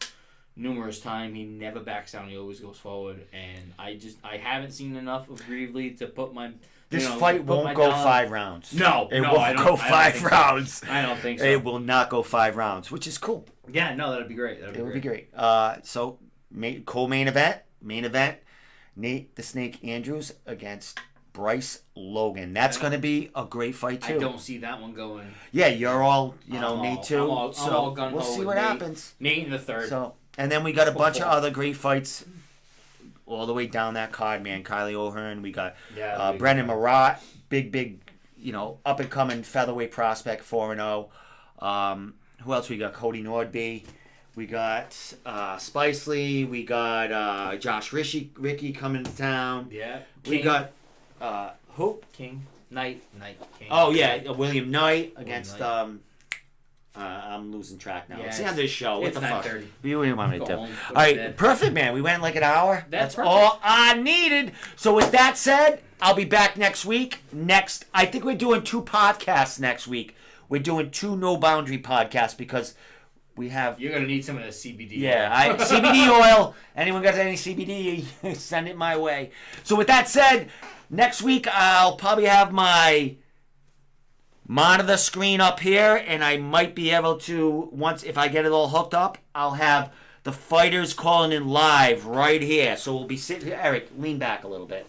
numerous times. He never backs down. He always goes forward, and I haven't seen enough of Gravely to put my. This fight won't go 5 rounds. No, it won't go 5 rounds. So. I don't think so. It will not go 5 rounds, which is cool. Yeah, no, that'd be great. It would be great. So, co-main event, Nate the Snake Andrews against Bryce Logan. That's going to be a great fight too. I don't see that one going. Yeah, you're all, Nate too. I'm all gung-ho we'll see what happens. Nate in the third. So, and then we got a bunch of other great fights all the way down that card, man. Kylie O'Hearn. We got Brendan Marat, big, up and coming featherweight prospect, 4-0. Who else we got? Cody Nordby. We got Spice Lee. We got Josh Ricky coming to town. Yeah. We got who? King. Knight. King. Oh yeah, William Knight against I'm losing track now. It's the end of this show. What the fuck? What do you want me to do? All right, perfect, man. We went like an hour. That's all I needed. So with that said, I'll be back next week. I think we're doing 2 podcasts next week. We're doing 2 No Boundary podcasts because we have... You're going to need some of the CBD. Yeah, CBD oil. Anyone got any CBD, send it my way. So with that said, next week I'll probably have my monitor screen up here, and I might be able to, once if I get it all hooked up, I'll have the fighters calling in live right here. So we'll be sitting here. Eric, lean back a little bit.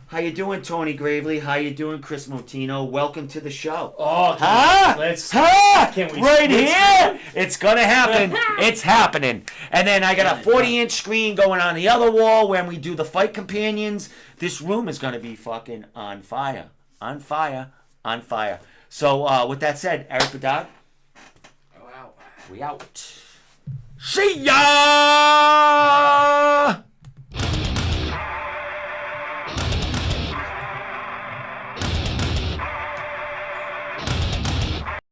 How you doing, Tony Gravely? How you doing, Kris Moutinho? Welcome to the show. Oh, can't we right here? It's gonna happen. It's happening. And then I got a 40-inch screen going on the other wall when we do the fight companions. This room is gonna be fucking on fire. On fire. On fire. So with that said, Eric Bedard. Oh, out. We out. See ya!